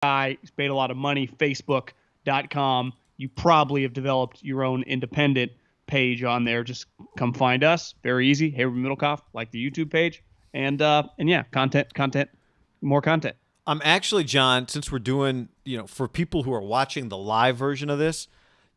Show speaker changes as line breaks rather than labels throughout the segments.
guy. He's paid a lot of money. Facebook.com. You probably have developed your own independent page on there. Just come find us. Very easy. Haber Middlecoff, like the YouTube page. And yeah, content, more content.
I'm actually, John, since we're doing, for people who are watching the live version of this,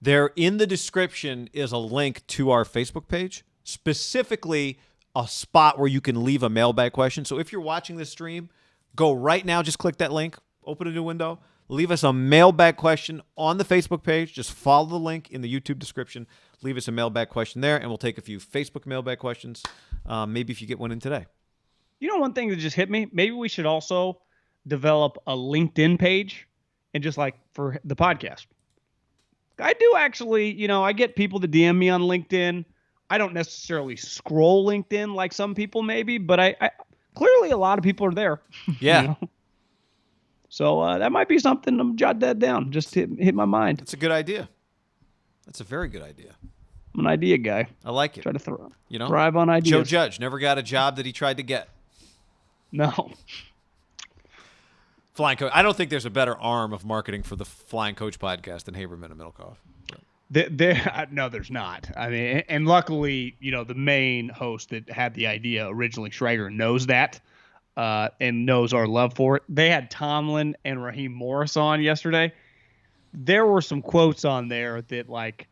there in the description is a link to our Facebook page, specifically a spot where you can leave a mailbag question. So if you're watching this stream, go right now, just click that link, open a new window, leave us a mailbag question on the Facebook page. Just follow the link in the YouTube description, leave us a mailbag question there, and we'll take a few Facebook mailbag questions, maybe if you get one in today.
One thing that just hit me, maybe we should also develop a LinkedIn page and just like for the podcast. I do actually, I get people to DM me on LinkedIn. I don't necessarily scroll LinkedIn like some people maybe, but I clearly a lot of people are there.
Yeah.
So that might be something. I'm jot that down. Just hit my mind.
That's a good idea. That's a very good idea.
I'm an idea guy.
I like it.
Try to thrive on ideas.
Joe Judge never got a job that he tried to get.
No.
Flying Coach. I don't think there's a better arm of marketing for the Flying Coach podcast than Haberman and Middlecoff.
No, there's not. I mean, and luckily, the main host that had the idea originally, Schrager, knows that and knows our love for it. They had Tomlin and Raheem Morris on yesterday. There were some quotes on there that, like,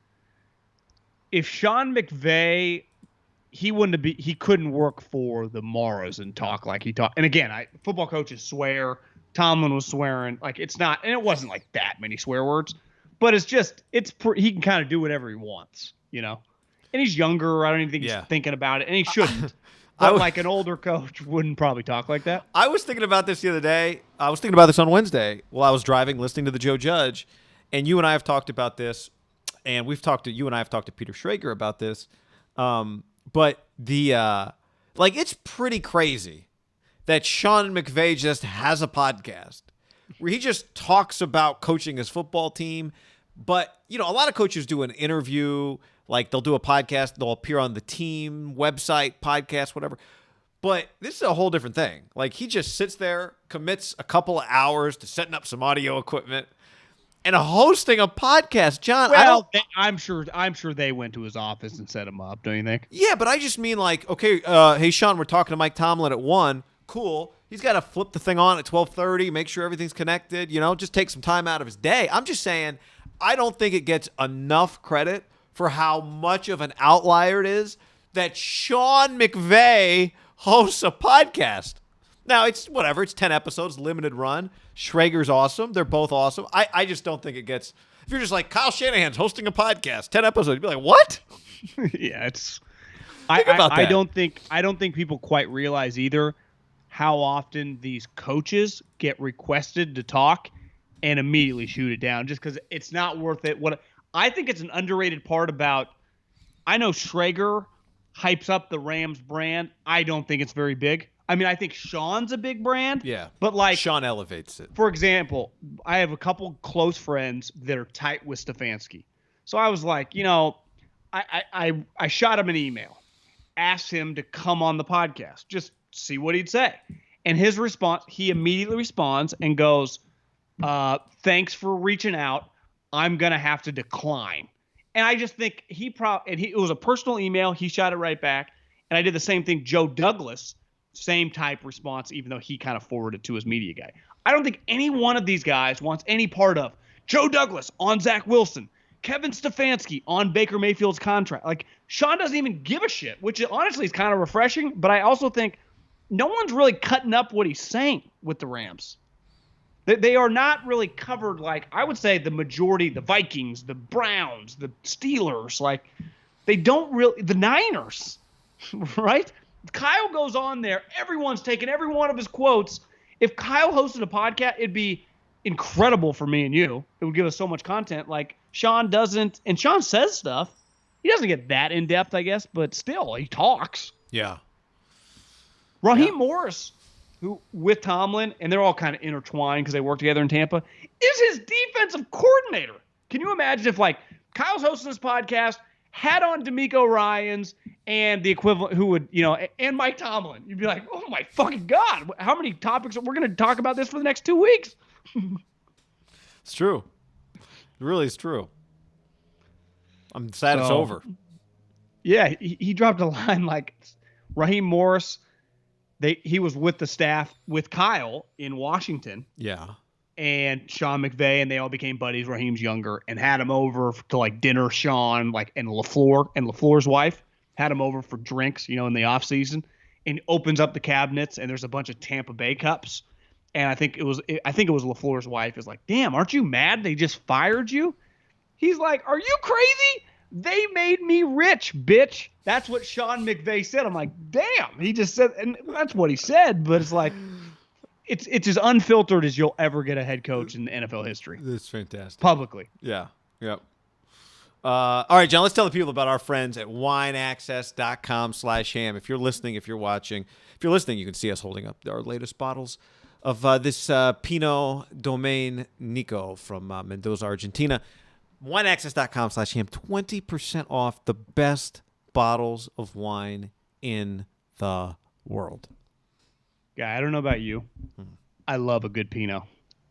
if Sean McVay, he couldn't work for the Maras and talk like he talked. And again, football coaches swear. Tomlin was swearing. Like, it's not, and it wasn't like that many swear words, but he can kind of do whatever he wants, And he's younger. I don't even think he's thinking about it, and he shouldn't. But like an older coach wouldn't probably talk like that.
I was thinking about this the other day. I was thinking about this on Wednesday while I was driving, listening to the Joe Judge, and you and I have talked about this, and you and I have talked to Peter Schrager about this. But it's pretty crazy that Sean McVay just has a podcast where he just talks about coaching his football team. But, a lot of coaches do an interview, like they'll do a podcast, they'll appear on the team website, podcast, whatever. But this is a whole different thing. Like, he just sits there, commits a couple of hours to setting up some audio equipment and hosting a podcast. John,
I'm sure they went to his office and set him up, don't you think?
Yeah, but I just mean like, okay, hey, Sean, we're talking to Mike Tomlin at 1. Cool. He's got to flip the thing on at 12:30, make sure everything's connected, just take some time out of his day. I'm just saying, I don't think it gets enough credit for how much of an outlier it is that Sean McVay hosts a podcast. Now, it's whatever. It's 10 episodes, limited run. Schrager's awesome. They're both awesome. I just don't think it gets – if you're just like, Kyle Shanahan's hosting a podcast, 10 episodes, you'd be like, what?
Yeah, it's –
I
don't think people quite realize either how often these coaches get requested to talk and immediately shoot it down just because it's not worth it. What I think it's an underrated part about – I know Schrager hypes up the Rams brand. I don't think it's very big. I mean, I think Sean's a big brand.
Yeah.
But like
Sean elevates it.
For example, I have a couple close friends that are tight with Stefanski. So I was like, I shot him an email, asked him to come on the podcast, just see what he'd say. And his response, he immediately responds and goes, thanks for reaching out. I'm going to have to decline. And I just think it was a personal email. He shot it right back. And I did the same thing. Joe Douglas, same type response, even though he kind of forwarded it to his media guy. I don't think any one of these guys wants any part of Joe Douglas on Zach Wilson, Kevin Stefanski on Baker Mayfield's contract. Like, Sean doesn't even give a shit, which honestly is kind of refreshing. But I also think no one's really cutting up what he's saying with the Rams. They are not really covered like, I would say, the majority, the Vikings, the Browns, the Steelers. Like, they don't really – the Niners, right? Kyle goes on there. Everyone's taking every one of his quotes. If Kyle hosted a podcast, it'd be incredible for me and you. It would give us so much content. Like, Sean doesn't – and Sean says stuff. He doesn't get that in-depth, I guess, but still, he talks.
Yeah.
Raheem Morris, who with Tomlin, and they're all kind of intertwined because they work together in Tampa, is his defensive coordinator. Can you imagine if, like, Kyle's hosting this podcast, had on D'Amico Ryans and the equivalent who would, and Mike Tomlin. You'd be like, oh, my fucking God. How many topics? We're going to talk about this for the next 2 weeks.
It's true. It really is true. I'm sad it's over.
Yeah, he dropped a line like Raheem Morris. He was with the staff with Kyle in Washington.
Yeah.
And Sean McVay, and they all became buddies. Raheem's younger, and had him over to like dinner. Sean, and LaFleur's wife had him over for drinks, in the off season. And opens up the cabinets, and there's a bunch of Tampa Bay cups. And I think it was LaFleur's wife is like, "Damn, aren't you mad they just fired you?" He's like, "Are you crazy? They made me rich, bitch." That's what Sean McVay said. I'm like, damn. He just said, and that's what he said. But it's like, it's as unfiltered as you'll ever get a head coach in NFL history.
That's fantastic.
Publicly.
Yeah. Yep. All right, John, let's tell the people about our friends at wineaccess.com/ham. If you're listening, if you're watching, if you're listening, you can see us holding up our latest bottles of this Pinot Domaine Nico from Mendoza, Argentina. Wineaccess.com/ham. 20% off the best bottles of wine in the world.
Yeah, I don't know about you. I love a good Pinot.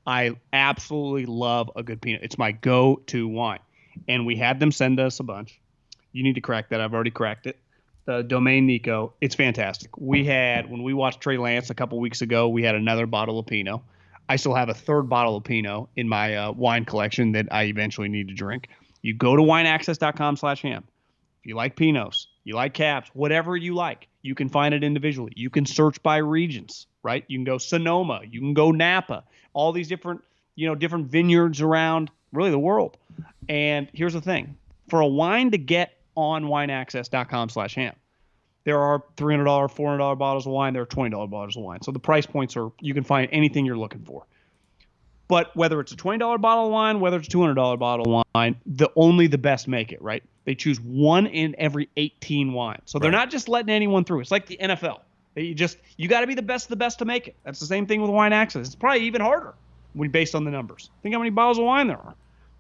I absolutely love a good Pinot. It's my go-to wine. And we had them send us a bunch. You need to crack that. I've already cracked it. The Domaine Nico. It's fantastic. When we watched Trey Lance a couple weeks ago, we had another bottle of Pinot. I still have a third bottle of Pinot in my wine collection that I eventually need to drink. You go to wineaccess.com/ham. If you like Pinots, you like Cabs, whatever you like, you can find it individually. You can search by regions, right? You can go Sonoma, you can go Napa, all these different vineyards around really the world. And here's the thing. For a wine to get on wineaccess.com/ham, there are $300, $400 bottles of wine. There are $20 bottles of wine. So the price points you can find anything you're looking for. But whether it's a $20 bottle of wine, whether it's a $200 bottle of wine, only the best make it, right? They choose one in every 18 wines. So they're not just letting anyone through. It's like the NFL. You got to be the best of the best to make it. That's the same thing with Wine Access. It's probably even harder based on the numbers. Think how many bottles of wine there are.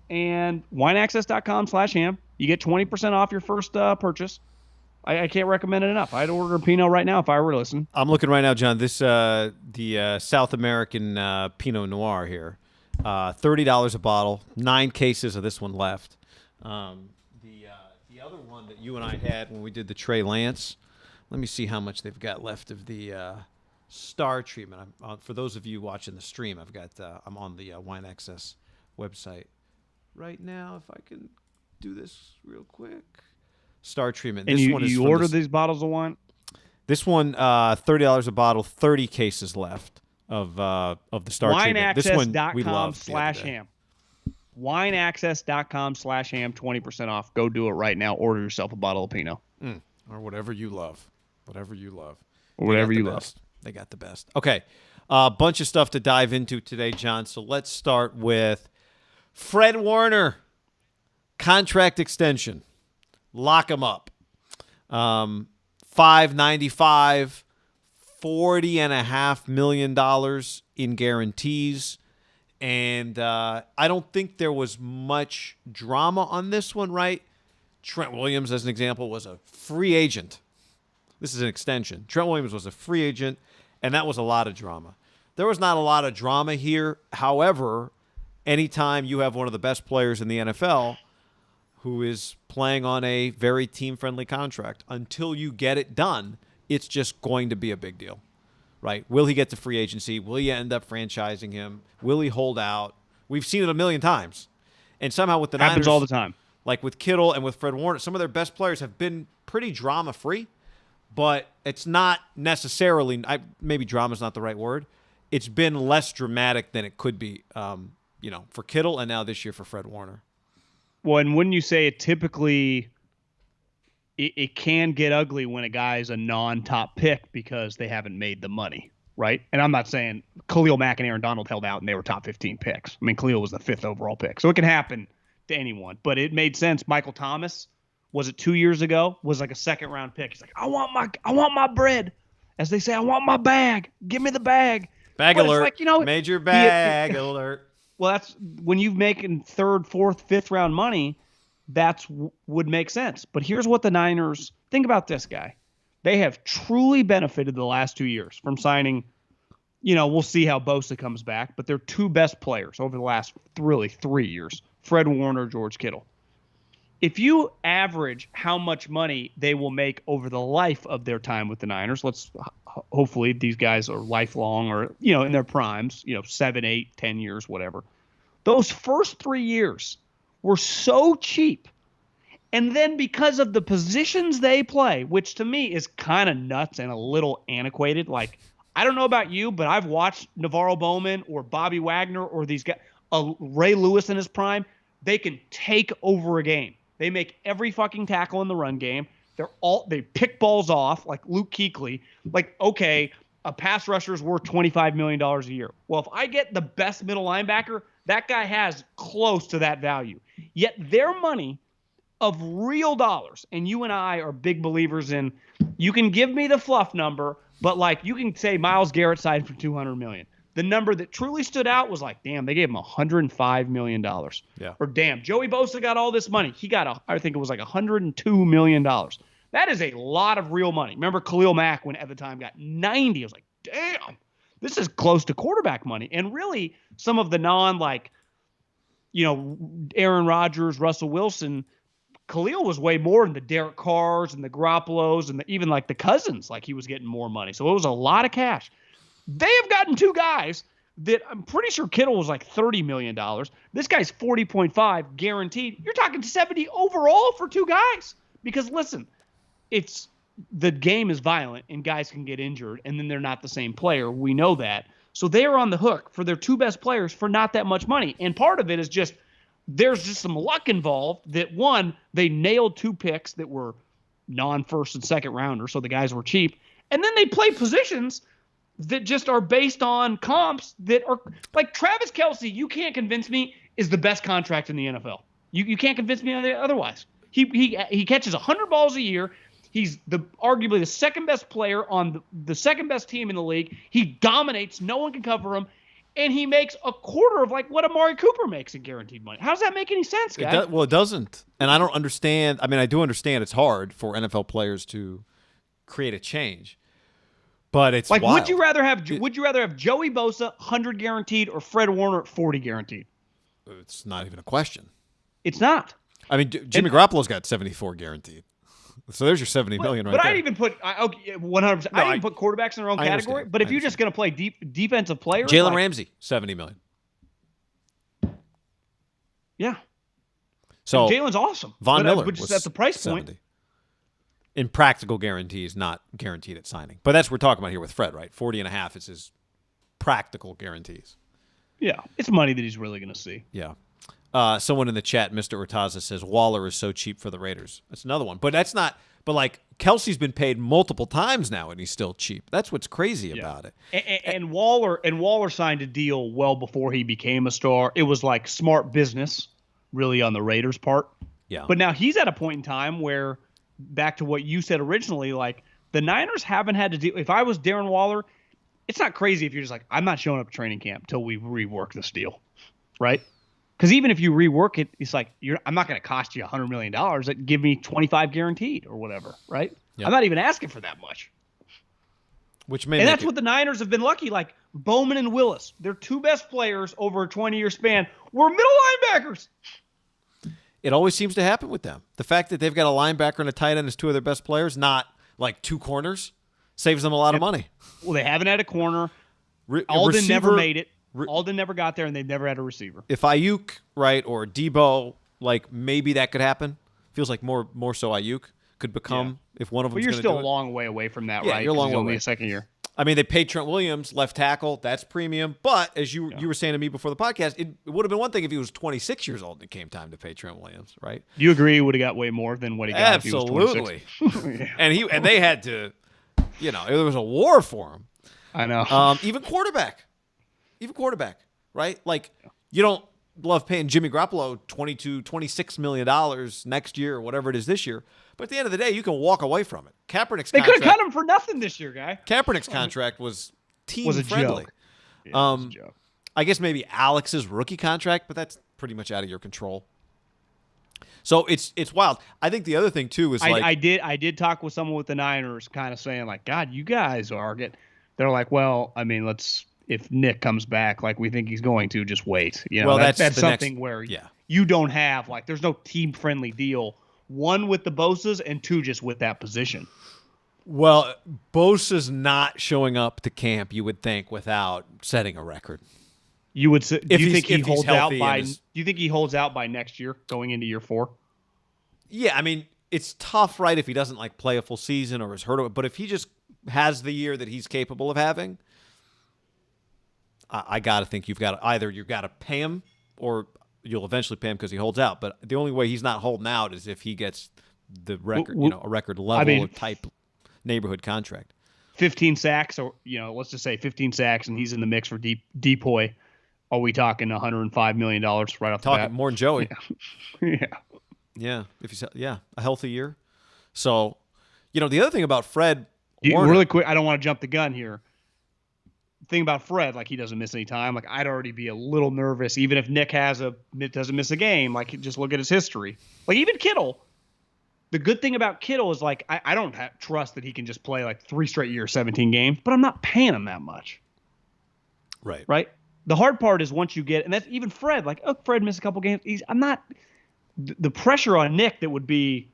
And wineaccess.com/ham. You get 20% off your first purchase. I can't recommend it enough. I'd order a Pinot right now if I were listening.
I'm looking right now, John. This the South American Pinot Noir here, $30 a bottle. 9 cases of this one left. The other one that you and I had when we did the Trey Lance. Let me see how much they've got left of the Star treatment. For those of you watching the stream, I'm on the Wine Access website right now. If I can do this real quick. Star treatment.
And you order these bottles of wine?
This one, $30 a bottle, 30 cases left of the Star treatment. This one we love.
Wineaccess.com/ham. Wineaccess.com/ham, 20% off. Go do it right now. Order yourself a bottle of Pinot.
Or whatever you love. Whatever you love.
Or whatever you love.
They got the best. Okay. A bunch of stuff to dive into today, John. So let's start with Fred Warner. Contract extension. Lock him up. $595, $40.5 million in guarantees. And I don't think there was much drama on this one, right? Trent Williams, as an example, was a free agent. This is an extension. Trent Williams was a free agent, and that was a lot of drama. There was not a lot of drama here. However, anytime you have one of the best players in the NFL who is playing on a very team-friendly contract, until you get it done, it's just going to be a big deal, right? Will he get to free agency? Will you end up franchising him? Will he hold out? We've seen it a million times. And somehow with the Niners,
happens all the time.
Like with Kittle and with Fred Warner, some of their best players have been pretty drama-free, but it's not necessarily maybe drama is not the right word. It's been less dramatic than it could be, for Kittle and now this year for Fred Warner.
Well, and wouldn't you say it typically it can get ugly when a guy is a non-top pick because they haven't made the money, right? And I'm not saying Khalil Mack and Aaron Donald held out and they were top 15 picks. I mean, Khalil was the 5th overall pick. So it can happen to anyone. But it made sense. Michael Thomas, was it 2 years ago, was like a second-round pick. He's like, I want my bread. As they say, I want my bag. Give me the bag.
Bag alert. Like, major bag alert.
Well, that's when you're making 3rd, 4th, 5th round money, would make sense. But here's what the Niners think about this guy. They have truly benefited the last 2 years from signing we'll see how Bosa comes back, but their two best players over the last really 3 years, Fred Warner, George Kittle. If you average how much money they will make over the life of their time with the Niners, hopefully these guys are lifelong or, in their primes, 7, 8, 10 years, whatever. Those first 3 years were so cheap. And then because of the positions they play, which to me is kind of nuts and a little antiquated, like, I don't know about you, but I've watched Navarro Bowman or Bobby Wagner or these guys, Ray Lewis in his prime. They can take over a game. They make every fucking tackle in the run game. They pick balls off like Luke Kuechly. Like, okay, a pass rusher is worth $25 million a year. Well, if I get the best middle linebacker, that guy has close to that value. Yet their money of real dollars, and you and I are big believers in, you can give me the fluff number, but like you can say Myles Garrett signed for $200 million. The number that truly stood out was like, damn, they gave him $105 million.
Yeah.
Or damn, Joey Bosa got all this money. He got, I think it was like $102 million. That is a lot of real money. Remember Khalil Mack when at the time got 90? I was like, damn, this is close to quarterback money. And really some of the Aaron Rodgers, Russell Wilson, Khalil was way more than the Derek Carrs and the Garoppolos and even like the Cousins. Like he was getting more money. So it was a lot of cash. They have gotten two guys that I'm pretty sure Kittle was like $30 million. This guy's 40.5 guaranteed. You're talking 70 overall for two guys. Because listen, the game is violent and guys can get injured and then they're not the same player. We know that. So they are on the hook for their two best players for not that much money. And part of it is just there's just some luck involved that one, they nailed two picks that were non-first and second rounders, so the guys were cheap. And then they play positions that just are based on comps that are like Travis Kelce. You can't convince me is the best contract in the NFL. You can't convince me otherwise. He catches 100 balls a year. He's arguably the second best player on the second best team in the league. He dominates. No one can cover him. And he makes a quarter of like what Amari Cooper makes in guaranteed money. How does that make any sense, guys?
Well, it doesn't. And I don't understand. I mean, I do understand it's hard for NFL players to create a change. But it's
like,
wild.
would you rather have Joey Bosa 100 guaranteed or Fred Warner 40 guaranteed?
It's not even a question.
It's not.
I mean, Jimmy Garoppolo's got 74 guaranteed. So there's your $70 million right there.
But I even put 100%. I didn't put quarterbacks in their own category. But if you're just going to play defensive players,
Jalen Ramsey, $70 million.
Yeah.
So
Jalen's awesome.
Von Miller
was at the price
70.
point.
In practical guarantees, not guaranteed at signing. But that's what we're talking about here with Fred, right? 40.5 is his practical guarantees.
Yeah, it's money that he's really going to see.
Yeah. Someone in the chat, Mr. Ortaza, says Waller is so cheap for the Raiders. That's another one. But that's not – but, like, Kelsey's been paid multiple times now, and he's still cheap. That's what's crazy about it.
And Waller signed a deal well before he became a star. It was, like, smart business really on the Raiders' part.
Yeah.
But now he's at a point in time where – back to what you said originally, like the Niners haven't had to do. If I was Darren Waller, it's not crazy if you're just like, I'm not showing up at training camp till we rework this deal, right? Because even if you rework it, it's like I'm not going to cost you $100 million. Give me 25 guaranteed or whatever, right? Yep. I'm not even asking for that much. And that's what the Niners have been lucky. Like Bowman and Willis, their two best players over a 20-year span were middle linebackers.
It always seems to happen with them. The fact that they've got a linebacker and a tight end as two of their best players, not like two corners, saves them a lot of money.
Well, they haven't had a corner. Alden never made it. Alden never got there, and they've never had a receiver.
If Ayuk, right, or Debo, like maybe that could happen. Feels like more so Ayuk could become if one of them.
But you're still a long way away from that, right?
You're a long way
only
away.
A second year.
I mean, they paid Trent Williams, left tackle. That's premium. But as you were saying to me before the podcast, it would have been one thing if he was 26 years old and it came time to pay Trent Williams, right?
You agree he would have got way more than what he got
Absolutely.
if he was 26?
And they had to, there was a war for him.
I know.
Even quarterback, right? Like, you don't love paying Jimmy Garoppolo $26 million next year or whatever it is this year. But at the end of the day, you can walk away from it.
They could have cut him for nothing this year, guy.
Kaepernick's contract was team-friendly.
Joke. Yeah, it was a joke.
I guess maybe Alex's rookie contract, but that's pretty much out of your control. So it's wild. I think the other thing, too, is
I did talk with someone with the Niners kind of saying, like, God, you guys are getting – they're like, well, I mean, let's if Nick comes back like we think he's going to, just wait. You know,
Well,
that's
the
something
next,
where
yeah.
you don't have like there's no team friendly deal. One with the Bosas and two just with that position.
Well, Bosa's not showing up to camp, you would think, without setting a record.
You would say, do you think he holds out by?
Do
you think he holds out by next year, going into year 4?
Yeah, I mean, it's tough, right? If he doesn't like play a full season or is hurt, but if he just has the year that he's capable of having, I got to think you've got to pay him or you'll eventually pay him because he holds out. But the only way he's not holding out is if he gets the record, a record level type neighborhood contract.
15 sacks, or let's just say 15 sacks, and he's in the mix for Depoy. Are we talking $105 million right off the bat?
Talking more than Joey.
Yeah.
Yeah. A healthy year. So, the other thing about Fred Warner,
really quick, I don't want to jump the gun here. Thing about Fred, like he doesn't miss any time. Like I'd already be a little nervous, even if Nick doesn't miss a game. Like just look at his history. Like even Kittle. The good thing about Kittle is like I don't trust that he can just play like 3 straight years, 17 games, but I'm not paying him that much.
Right.
Right. The hard part is once you get, and that's even Fred. Like Fred missed a couple games. I'm not. The pressure on Nick that would be,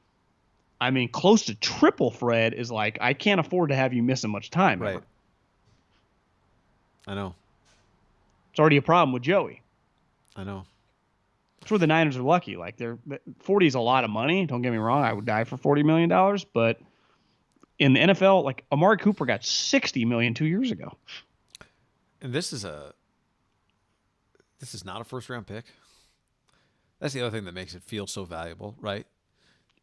I mean, close to triple Fred is like I can't afford to have you missing much time.
Right.
Ever.
I know.
It's already a problem with Joey.
I know.
That's where the Niners are lucky. Like 40 is a lot of money. Don't get me wrong. I would die for $40 million, but in the NFL, like Amari Cooper got $60 million 2 years ago.
And this is not a first-round pick. That's the other thing that makes it feel so valuable, right?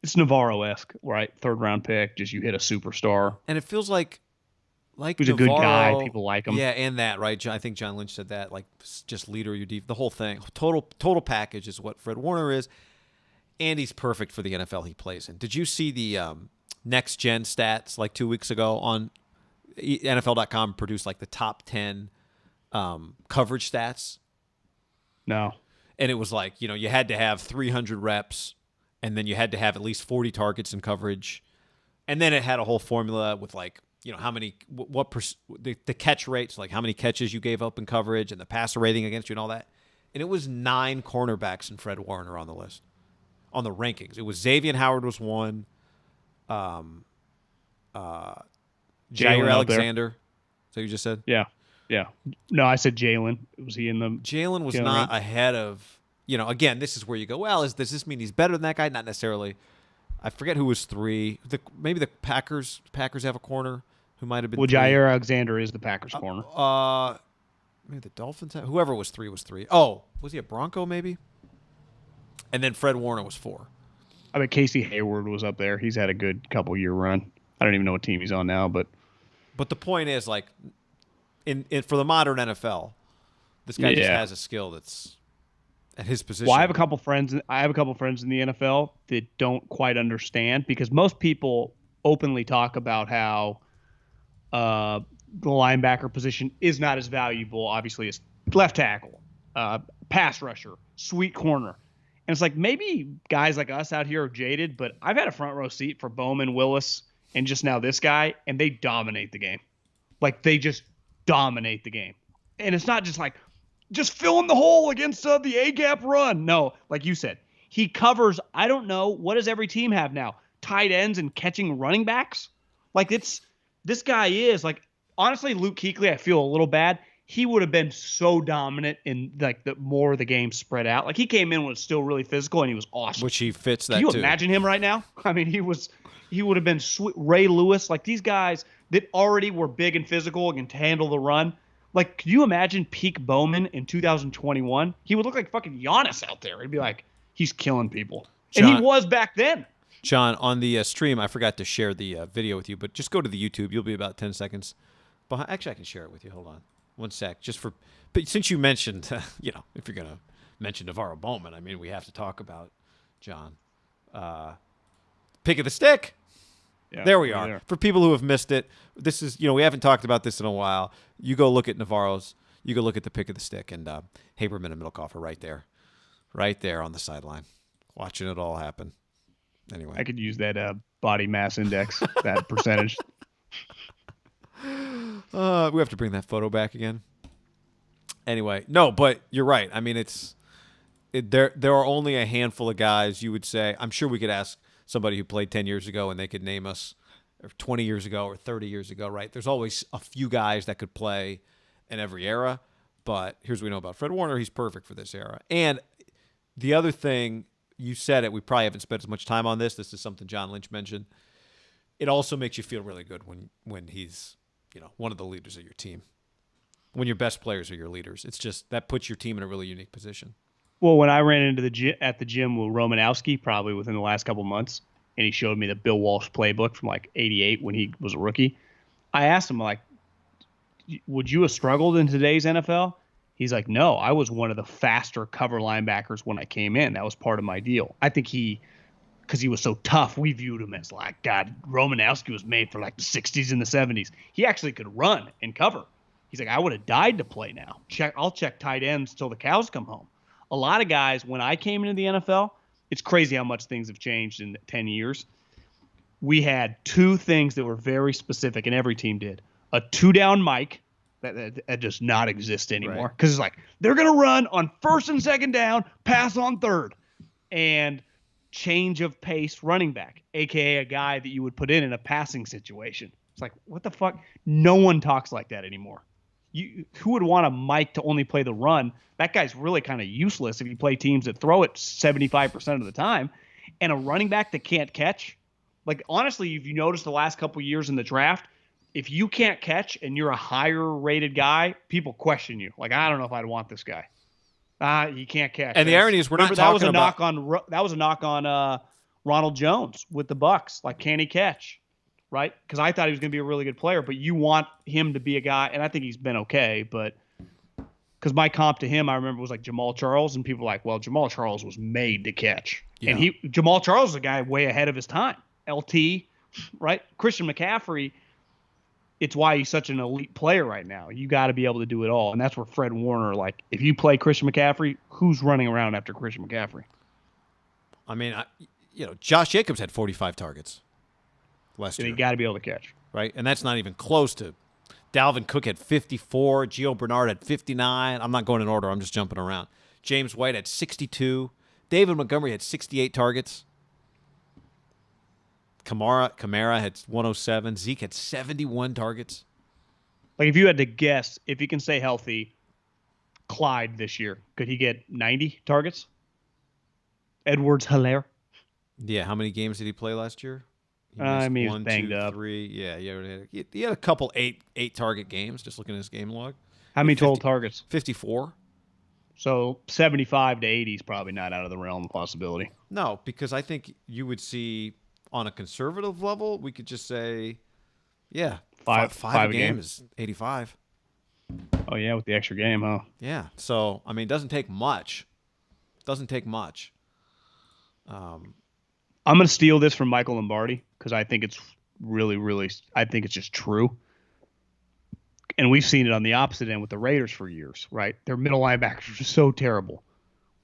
It's Navarro-esque, right? 3rd-round pick. Just you hit a superstar.
And it feels like
he's a good guy. People like him.
Yeah, and that, right? I think John Lynch said that, like just leader, your the whole thing. Total package is what Fred Warner is. And he's perfect for the NFL he plays in. Did you see the next gen stats like 2 weeks ago on NFL.com produced like the top 10 coverage stats?
No. And
it was like, you had to have 300 reps and then you had to have at least 40 targets in coverage. And then it had a whole formula with like, how many, the catch rates, like how many catches you gave up in coverage and the passer rating against you and all that. And it was 9 cornerbacks and Fred Warner on the list, on the rankings. It was Xavier Howard was one, Jair Alexander. Is that what you just said?
Yeah. Yeah. No, I said Jalen. Was he in the?
Jalen was not range? Ahead of, again, this is where you go, well, does this mean he's better than that guy? Not necessarily. I forget who was 3. Maybe the Packers have a corner who might have been 3.
Jair Alexander is the Packers corner.
Maybe the Dolphins have, whoever was 3 was 3. Oh, was he a Bronco maybe? And then Fred Warner was 4.
I mean, Casey Hayward was up there. He's had a good couple year run. I don't even know what team he's on now, but
the point is like in for the modern NFL, this guy just has a skill that's at his position.
Well, I have a couple friends in the NFL that don't quite understand because most people openly talk about how the linebacker position is not as valuable, obviously, as left tackle, pass rusher, sweet corner. And it's like maybe guys like us out here are jaded, but I've had a front row seat for Bowman, Willis, and just now this guy, and they dominate the game. Like they just dominate the game. And it's not just like, just fill in the hole against the A-gap run. No, like you said, he covers, I don't know, what does every team have now? Tight ends and catching running backs? Like this guy is like, honestly, Luke Kuechly, I feel a little bad. He would have been so dominant in like the more of the game spread out. Like he came in when it was still really physical and he was awesome.
Which he fits that
too. Can
you
imagine him right now? I mean, he would have been sweet. Ray Lewis, like these guys that already were big and physical and can handle the run. Like, could you imagine peak Bowman in 2021? He would look like fucking Giannis out there. It'd be like, he's killing people.
John,
and he was back then.
John, on the stream, I forgot to share the video with you, but just go to the YouTube. You'll be about 10 seconds behind. Actually, I can share it with you. Hold on. 1 sec. But since you mentioned, if you're going to mention Navarro Bowman, I mean, we have to talk about, John. Pick of the stick. Yeah, there we are. There. For people who have missed it, this is, we haven't talked about this in a while. You go look at Navarro's, you go look at the pick of the stick, and Haberman and Middlekauff are right there on the sideline, watching it all happen. Anyway.
I could use that body mass index, that percentage.
We have to bring that photo back again. Anyway, no, but you're right. I mean, there are only a handful of guys you would say. I'm sure we could ask somebody who played 10 years ago and they could name us, or 20 years ago or 30 years ago, right? There's always a few guys that could play in every era. But here's what we know about Fred Warner. He's perfect for this era. And the other thing, you said it, we probably haven't spent as much time on this. This is something John Lynch mentioned. It also makes you feel really good when he's, one of the leaders of your team. When your best players are your leaders. It's just that puts your team in a really unique position.
Well, when I ran into at the gym with Romanowski, probably within the last couple of months, and he showed me the Bill Walsh playbook from like 88 when he was a rookie, I asked him, like, would you have struggled in today's NFL? He's like, no, I was one of the faster cover linebackers when I came in. That was part of my deal. I think because he was so tough, we viewed him as like, God, Romanowski was made for like the 60s and the 70s. He actually could run and cover. He's like, I would have died to play now. I'll check tight ends till the cows come home. A lot of guys, when I came into the NFL, it's crazy how much things have changed in 10 years. We had two things that were very specific, and every team did. A two-down Mike that does not exist anymore because it's like they're going to run on first and second down, pass on third, and change of pace running back, a.k.a. a guy that you would put in a passing situation. It's like, what the fuck? No one talks like that anymore. Who would want a Mike to only play the run? That guy's really kind of useless if you play teams that throw it 75% of the time. And a running back that can't catch. Like, honestly, if you notice the last couple of years in the draft, if you can't catch and you're a higher rated guy, people question you. Like, I don't know if I'd want this guy. He can't catch.
And the irony is, that was a knock
on Ronald Jones with the Bucks. Like, can he catch? Right? Because I thought he was going to be a really good player, but you want him to be a guy, and I think he's been okay, but because my comp to him, I remember, was like Jamal Charles, and people were like, well, Jamal Charles was made to catch. Yeah. And Jamal Charles is a guy way ahead of his time. LT, right? Christian McCaffrey, it's why he's such an elite player right now. You got to be able to do it all, and that's where Fred Warner, like, if you play Christian McCaffrey, who's running around after Christian McCaffrey?
I mean, Josh Jacobs had 45 targets last year.
You got to be able to catch.
Right? And that's not even close to Dalvin Cook had 54. Gio Bernard had 59. I'm not going in order. I'm just jumping around. James White had 62. David Montgomery had 68 targets. Kamara had 107. Zeke had 71 targets.
Like, if you had to guess, if he can stay healthy, Clyde this year, could he get 90 targets? Edwards-Helaire?
Yeah, how many games did he play last year?
He was banged up.
3. Yeah, he had a couple eight target games. Just looking at his game log.
How many total targets?
54.
So 75 to 80 is probably not out of the realm of possibility.
No, because I think you would see on a conservative level, we could just say, yeah, five a game is 85.
Oh yeah, with the extra game, huh?
Yeah. So I mean, it doesn't take much.
I'm going to steal this from Michael Lombardi because I think it's I think it's just true. And we've seen it on the opposite end with the Raiders for years, right? Their middle linebackers are so terrible.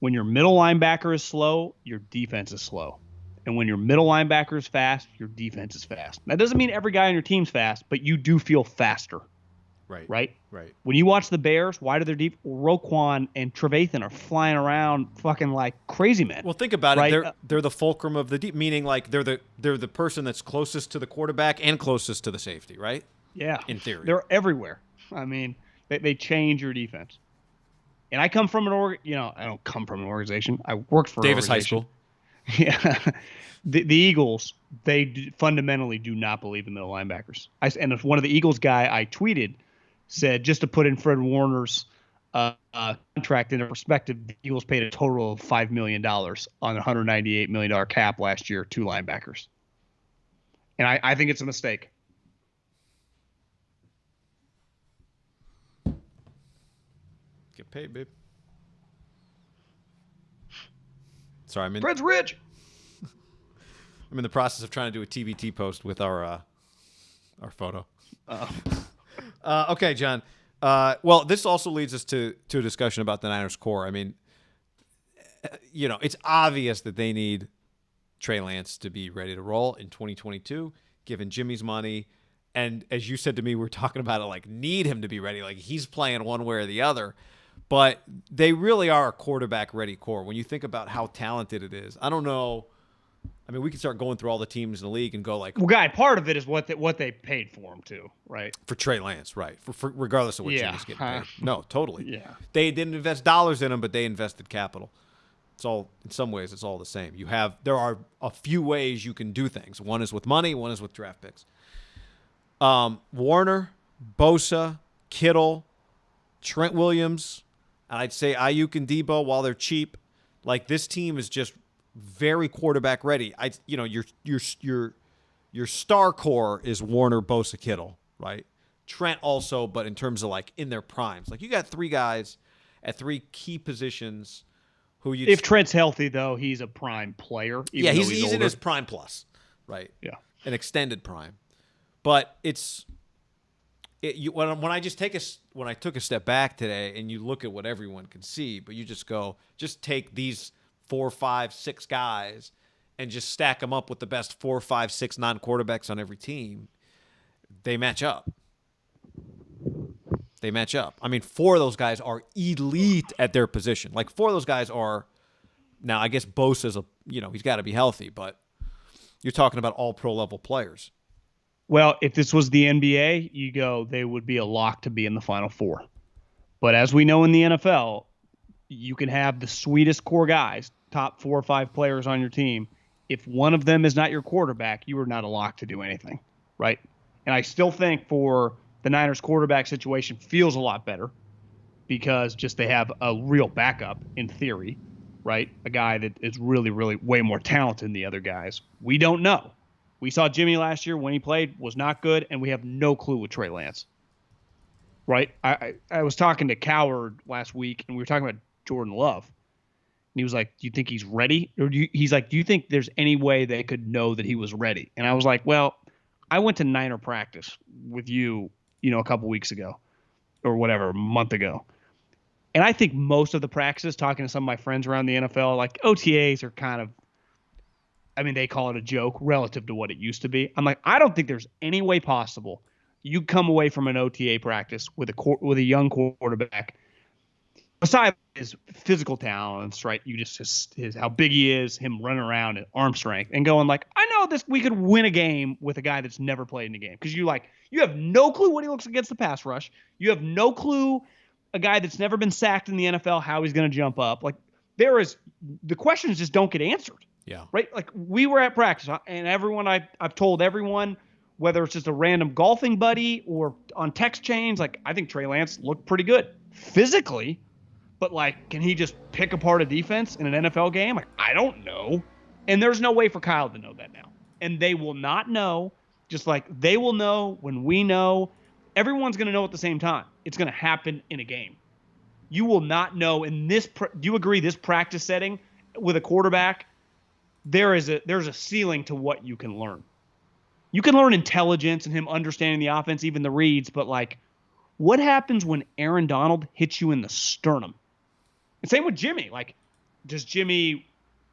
When your middle linebacker is slow, your defense is slow. And when your middle linebacker is fast, your defense is fast. That doesn't mean every guy on your team's fast, but you do feel faster. Right. When you watch the Bears, why do their deep Roquan and Trevathan are flying around fucking like crazy men?
Well, think about it. They're the fulcrum of the deep, meaning like they're the person that's closest to the quarterback and closest to the safety, right?
Yeah.
In theory.
They're everywhere. I mean, they change your defense. And I come from I don't come from an organization. I worked for
Davis High School.
Yeah. The Eagles, they fundamentally do not believe in middle linebackers. And if one of the Eagles guy I tweeted said, just to put in Fred Warner's contract into perspective, the Eagles paid a total of $5 million on a $198 million cap last year, 2 linebackers. And I think it's a mistake.
Get paid, babe. Sorry,
Fred's rich.
I'm in the process of trying to do a TBT post with our photo. Okay, John. Well, this also leads us to a discussion about the Niners core. I mean, it's obvious that they need Trey Lance to be ready to roll in 2022, given Jimmy's money. And as you said to me, we're talking about it like need him to be ready. Like he's playing one way or the other. But they really are a quarterback-ready core. When you think about how talented it is, I don't know. I mean, we can start going through all the teams in the league and go like,
well, guy, part of it is what they paid for him too, right?
For Trey Lance, right? For regardless of what
Yeah.
Jimmy's getting paid. No, totally.
Yeah.
They didn't invest dollars in him, but they invested capital. It's all, in some ways, it's all the same. There are a few ways you can do things. One is with money, one is with draft picks. Warner, Bosa, Kittle, Trent Williams, and I'd say Ayuk and Debo, while they're cheap, like this team is just very quarterback ready. Your star core is Warner, Bosa, Kittle, right? Trent also, but in terms of like in their primes, like you got three guys at three key positions who you.
If Trent's healthy, though, he's a prime player.
Yeah, he's in his prime plus, right?
Yeah,
an extended prime, but when I took a step back today and you look at what everyone can see, but you just take these 4, 5, 6 guys and just stack them up with the best 4, 5, 6 non-quarterbacks on every team, they match up. I mean, 4 of those guys are elite at their position. Like 4 of those guys are now. I guess Bosa's he's got to be healthy, but you're talking about all pro level players.
Well, if this was the NBA, they would be a lock to be in the Final Four. But as we know in the NFL, you can have the sweetest core guys, top 4 or 5 players on your team. If one of them is not your quarterback, you are not a lock to do anything, right? And I still think for the Niners quarterback situation feels a lot better because just they have a real backup in theory, right? A guy that is really, really way more talented than the other guys. We don't know. We saw Jimmy last year when he played was not good, and we have no clue with Trey Lance. Right? I was talking to Coward last week, and we were talking about Jordan Love. And he was like, do you think he's ready? He's like, do you think there's any way they could know that he was ready? And I was like, well, I went to Niner practice with you, a couple weeks ago or whatever, a month ago. And I think most of the practices, talking to some of my friends around the NFL, like OTAs are kind of, they call it a joke relative to what it used to be. I'm like, I don't think there's any way possible you come away from an OTA practice with a young quarterback, besides his physical talents, right? You just his how big he is, him running around and arm strength, and going like, I know this. We could win a game with a guy that's never played in a game because you have no clue what he looks against the pass rush. You have no clue a guy that's never been sacked in the NFL how he's going to jump up. Like the questions just don't get answered.
Yeah.
Right. Like we were at practice and everyone I've told everyone, whether it's just a random golfing buddy or on text chains, like I think Trey Lance looked pretty good physically, but like, can he just pick apart a defense in an NFL game? Like, I don't know. And there's no way for Kyle to know that now. And they will not know, just like they will know when we know. Everyone's going to know at the same time. It's going to happen in a game. You will not know in this. Do you agree this practice setting with a quarterback? There's a ceiling to what you can learn. You can learn intelligence and him understanding the offense, even the reads, but like what happens when Aaron Donald hits you in the sternum? And same with Jimmy. Like, does Jimmy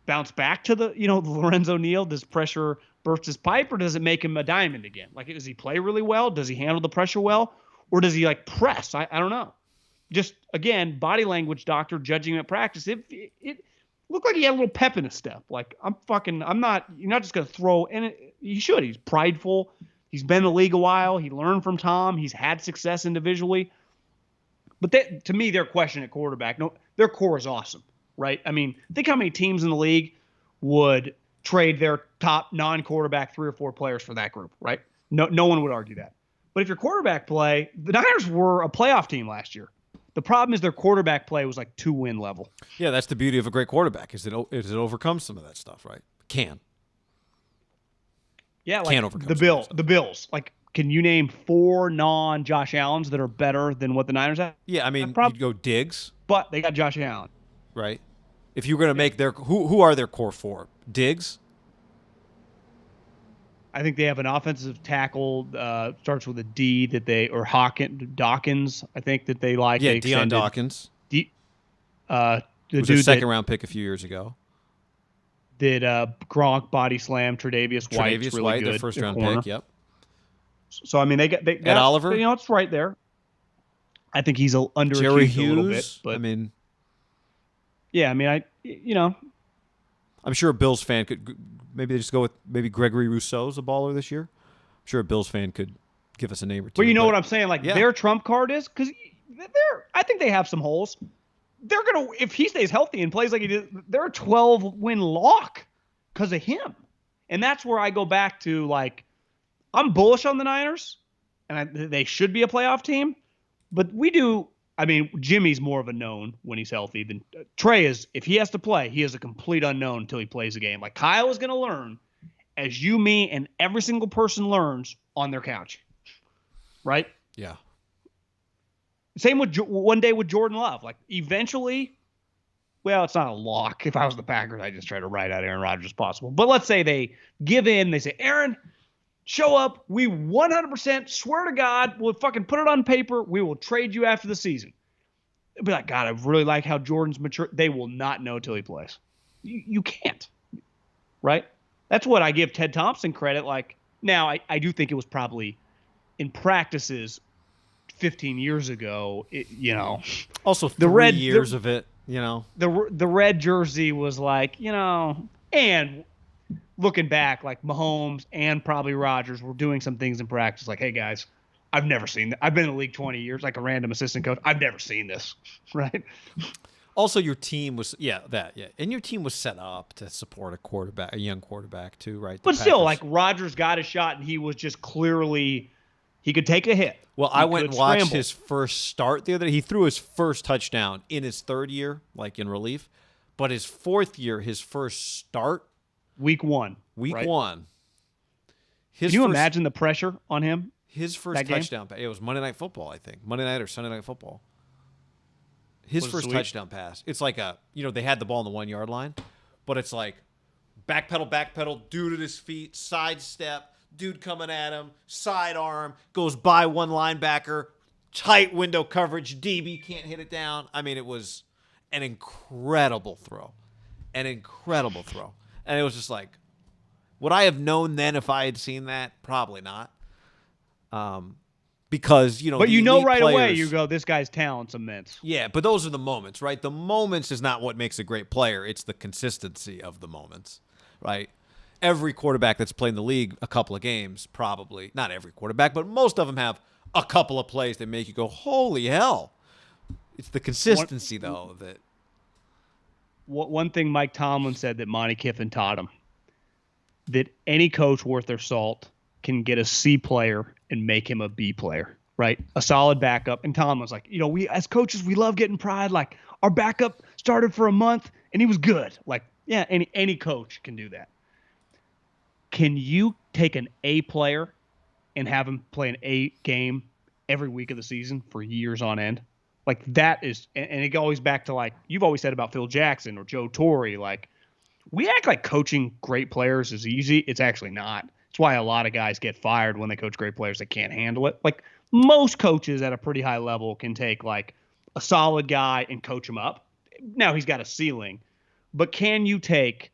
bounce back to the Lorenzo Neal? Does pressure burst his pipe, or does it make him a diamond again? Like, does he play really well? Does he handle the pressure well? Or does he like press? I don't know. Just again, body language doctor judging him at practice. It looked like he had a little pep in his step. Like, you're not just going to throw, and he should. He's prideful. He's been in the league a while. He learned from Tom. He's had success individually. But to me, their question at quarterback, their core is awesome, right? Think how many teams in the league would trade their top non-quarterback 3 or 4 players for that group, right? No one would argue that. But if your quarterback play, the Niners were a playoff team last year. The problem is their quarterback play was like 2-win level.
Yeah, that's the beauty of a great quarterback is it overcomes some of that stuff, right? Can.
Yeah, like the Bills. Like, can you name 4 non-Josh Allens that are better than what the Niners have?
Yeah, you'd go Diggs.
But they got Josh Allen.
Right. If you were going to make who are their core 4? Diggs?
I think they have an offensive tackle, starts with a D Dawkins, I think that they like.
Yeah, Deion Dawkins.
Was
a second-round pick a few years ago.
Did Gronk body slam Tre'Davious White?
Tre'Davious
really
White,
good,
their first-round pick, yep.
So, they got
Ed Oliver?
it's right there. I think he's
Jerry
underachieved a little bit.
Hughes.
But
I mean,
yeah, I mean,
I'm sure a Bills fan could maybe they just go with maybe Gregory Rousseau's a baller this year. I'm sure a Bills fan could give us a name or two.
But you know what I'm saying? Like,
yeah.
their trump card is, because I think they have some holes. They're going to, if he stays healthy and plays like he did, they're a 12-win lock because of him. And that's where I go back to, like, I'm bullish on the Niners, and they should be a playoff team. But Jimmy's more of a known when he's healthy than Trey is. If he has to play, he is a complete unknown until he plays a game. Like, Kyle is going to learn as you, me, and every single person learns on their couch. Right?
Yeah.
Same with one day with Jordan Love. Like, eventually, well, it's not a lock. If I was the Packers, I'd just try to ride out Aaron Rodgers as possible. But let's say they give in. They say, Aaron, show up. We 100% swear to God, we'll fucking put it on paper. We will trade you after the season. They'll be like, God, I really like how Jordan's mature. They will not know till he plays. You can't. Right? That's what I give Ted Thompson credit. Like, now, I do think it was probably in practices 15 years ago,
Also,
the red
years of it,
the red jersey was like, and looking back, like Mahomes and probably Rodgers were doing some things in practice. Like, hey guys, I've never seen that. I've been in the league 20 years, like a random assistant coach. I've never seen this. Right.
Also, your team was, and your team was set up to support a young quarterback too, right?
But still, like, Rodgers got a shot and he was just clearly, he could take a hit.
Well, I went and watched his first start the other day. He threw his first touchdown in his third year, like in relief. But his fourth year, his first start.
Week one.
Can
you imagine the pressure on him?
His first touchdown. It was Monday Night Football, I think. Monday Night or Sunday Night Football. His first touchdown pass. It's like they had the ball on the 1 yard line, but it's like backpedal, dude at his feet, sidestep. Dude coming at him, sidearm, goes by one linebacker, tight window coverage, DB can't hit it down. I mean, it was an incredible throw. And it was just like, would I have known then if I had seen that? Probably not. Because,
but right
players,
away, you go, this guy's talent's immense.
Yeah, but those are the moments, right? The moments is not what makes a great player. It's the consistency of the moments, right? Every quarterback that's played in the league a couple of games, probably. Not every quarterback, but most of them have a couple of plays that make you go, holy hell. It's the consistency, though.
One thing Mike Tomlin said that Monty Kiffin taught him, that any coach worth their salt can get a C player and make him a B player, right? A solid backup. And Tomlin was like, we as coaches, we love getting pride. Like, our backup started for a month, and he was good. Like, yeah, any coach can do that. Can you take an A player and have him play an A game every week of the season for years on end? Like, that is, and it goes back to, like, you've always said about Phil Jackson or Joe Torre. Like, we act like coaching great players is easy. It's actually not. It's why a lot of guys get fired when they coach great players that can't handle it. Like, most coaches at a pretty high level can take, like, a solid guy and coach him up. Now he's got a ceiling. But can you take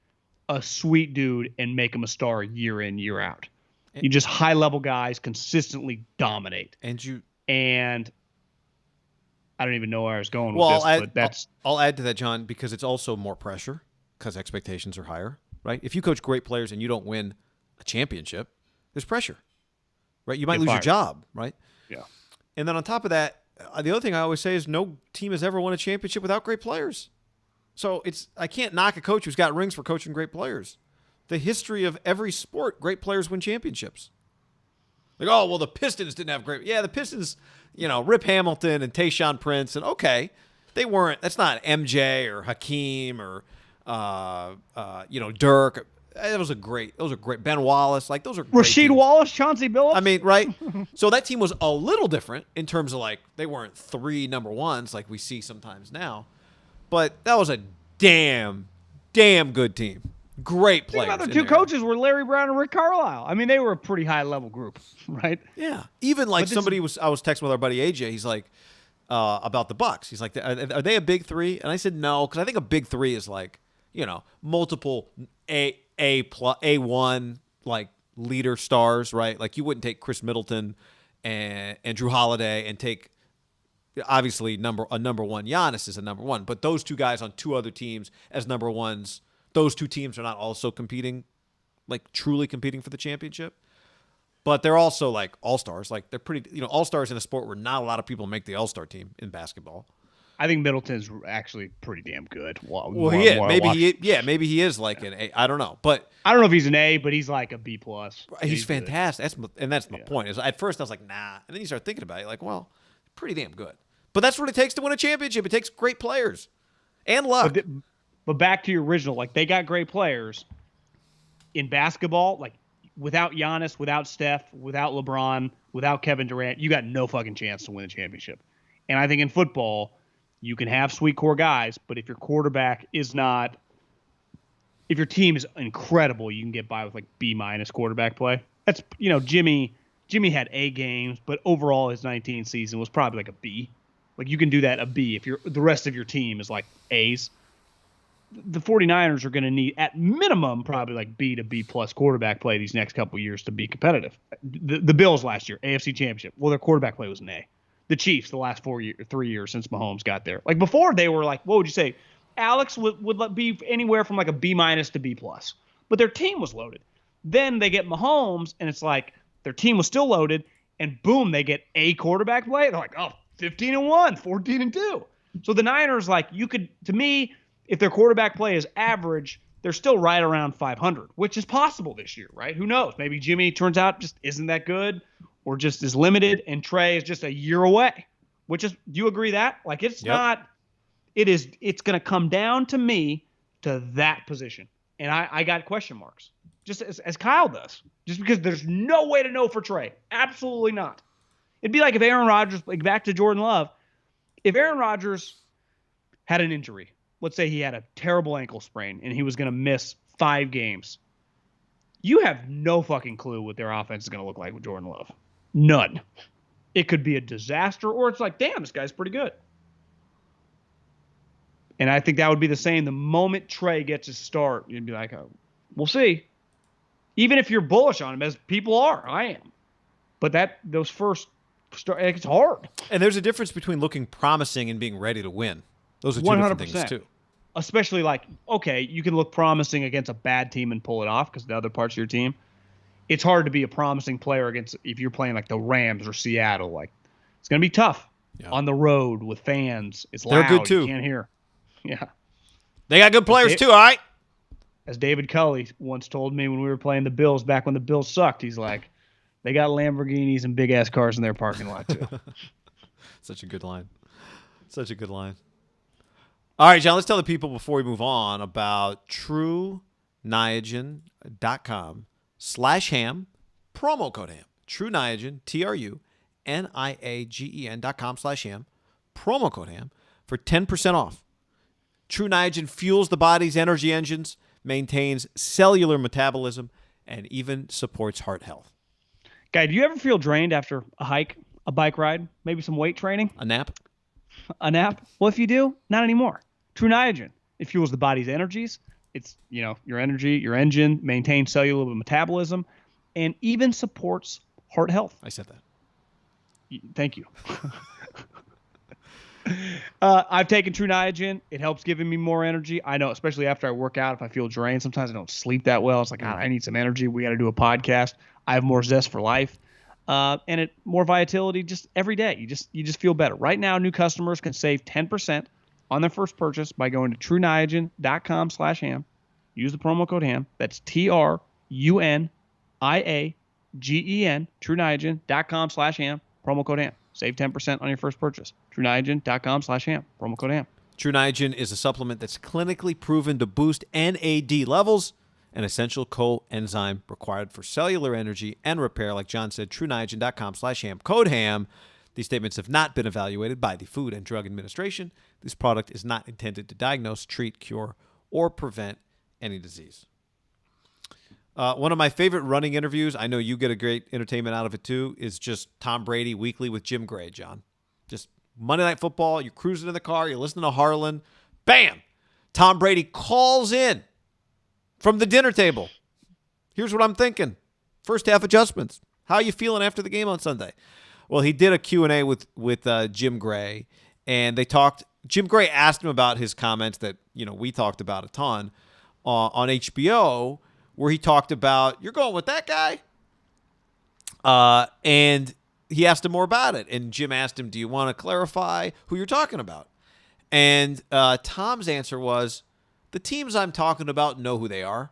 a sweet dude and make him a star year in, year out? You just high-level guys consistently dominate. And I don't even know where I was going with this, but that's...
I'll add to that, John, because it's also more pressure because expectations are higher, right? If you coach great players and you don't win a championship, there's pressure, right? You might lose your job, right?
Yeah.
And then on top of that, the other thing I always say is no team has ever won a championship without great players. So I can't knock a coach who's got rings for coaching great players. The history of every sport, great players win championships. Like, oh, well, the Pistons didn't have great. Yeah, the Pistons, Rip Hamilton and Tayshaun Prince, and okay, they weren't. That's not MJ or Hakeem or Dirk. Those are great. Ben Wallace, like those are great
Rasheed
teams.
Wallace, Chauncey Billups.
I mean, right? So that team was a little different in terms of, like, they weren't 3 number ones like we see sometimes now. But that was a damn good team. Great players.
The other two coaches were Larry Brown and Rick Carlisle. I mean, they were a pretty high-level group, right?
Yeah. Even like I was texting with our buddy AJ. He's like, about the Bucks. He's like, are they a big 3? And I said no, because I think a big 3 is like, multiple A1 like leader stars, right? Like, you wouldn't take Chris Middleton and Drew Holiday and take obviously number one. Giannis is a number one, but those two guys on two other teams as number ones, those two teams are not also competing, like truly competing for the championship. But they're also like all-stars. Like they're pretty, all-stars in a sport where not a lot of people make the all-star team in basketball.
I think Middleton's actually pretty damn good.
Well, maybe he is like an A. I don't know, but
I don't know if he's an A, but he's like a B plus.
He's fantastic. That's my point. Is at first I was like, nah, and then you start thinking about it, like, well, pretty damn good. But that's what it takes to win a championship. It takes great players and luck.
But back to your original, like they got great players in basketball. Like without Giannis, without Steph, without LeBron, without Kevin Durant, you got no fucking chance to win a championship. And I think in football, you can have sweet core guys, but if your quarterback is not, if your team is incredible, you can get by with like B- quarterback play. That's, Jimmy had A games, but overall his 19th season was probably like a B. Like you can do that a B if the rest of your team is like A's. The 49ers are going to need at minimum probably like B to B plus quarterback play these next couple of years to be competitive. The Bills last year, AFC Championship, well, their quarterback play was an A. The Chiefs the last 3 years since Mahomes got there. Like before they were like, what would you say? Alex would be anywhere from like a B- to B+. But their team was loaded. Then they get Mahomes and it's like their team was still loaded and boom, they get A quarterback play. They're like, 15-1, 14-2. So the Niners, like to me, if their quarterback play is average, they're still right around 500, which is possible this year, right? Who knows? Maybe Jimmy turns out just isn't that good. Or just is limited, and Trey is just a year away. Do you agree that? Like it's going to come down to me to that position. And I got question marks, just as Kyle does, just because there's no way to know for Trey. Absolutely not. It'd be like if Aaron Rodgers, like back to Jordan Love, if Aaron Rodgers had an injury, let's say he had a terrible ankle sprain and he was going to miss 5 games, you have no fucking clue what their offense is going to look like with Jordan Love. None. It could be a disaster, or it's like, damn, this guy's pretty good. And I think that would be the same the moment Trey gets his start. You'd be like, we'll see. Even if you're bullish on him, as people are, I am. But those first start, it's hard.
And there's a difference between looking promising and being ready to win. Those are two different things too.
Especially like, okay, you can look promising against a bad team and pull it off because the other parts of your team. It's hard to be a promising player if you're playing like the Rams or Seattle. Like it's going to be tough on the road with fans. It's loud.
They're good too.
You can't hear. Yeah.
They got good players too, all right?
As David Culley once told me when we were playing the Bills back when the Bills sucked, he's like, they got Lamborghinis and big-ass cars in their parking lot too.
Such a good line. Such a good line. All right, John, let's tell the people before we move on about TruNiagen.com/ham, promo code ham. Tru Niagen, TruNiagen.com/ham, promo code ham for 10% off. Tru Niagen fuels the body's energy engines, maintains cellular metabolism, and even supports heart health.
Guy, do you ever feel drained after a hike, a bike ride, maybe some weight training?
A nap?
A nap? Well, if you do, not anymore. Tru Niagen. It fuels the body's energies. It's, your energy, your engine, maintains cellular metabolism, and even supports heart health.
I said that.
Thank you. I've taken Tru Niagen. It helps giving me more energy. I know, especially after I work out, if I feel drained, sometimes I don't sleep that well. It's like, I need some energy. We got to do a podcast. I have more zest for life. And more vitality just every day. You just feel better. Right now, new customers can save 10% on their first purchase by going to TruNiagen.com/ham. Use the promo code ham. That's TruNiagen, TruNiagen.com/ham. Promo code ham. Save 10% on your first purchase. TruNiagen.com/ham. Promo code ham.
Tru Niagen is a supplement that's clinically proven to boost NAD levels, an essential coenzyme required for cellular energy and repair. Like John said, TruNiagen.com/ham. Code ham. These statements have not been evaluated by the Food and Drug Administration. This product is not intended to diagnose, treat, cure, or prevent any disease. One of my favorite running interviews, I know you get a great entertainment out of it too, is just Tom Brady Weekly with Jim Gray, John. Just Monday Night Football, you're cruising in the car, you're listening to Harlan. Bam! Tom Brady calls in from the dinner table. Here's what I'm thinking. First half adjustments. How are you feeling after the game on Sunday? Well, he did a Q&A with Jim Gray, and they talked. Jim Gray asked him about his comments that we talked about a ton on HBO, where he talked about, you're going with that guy, and he asked him more about it. And Jim asked him, do you want to clarify who you're talking about? And Tom's answer was, the teams I'm talking about know who they are.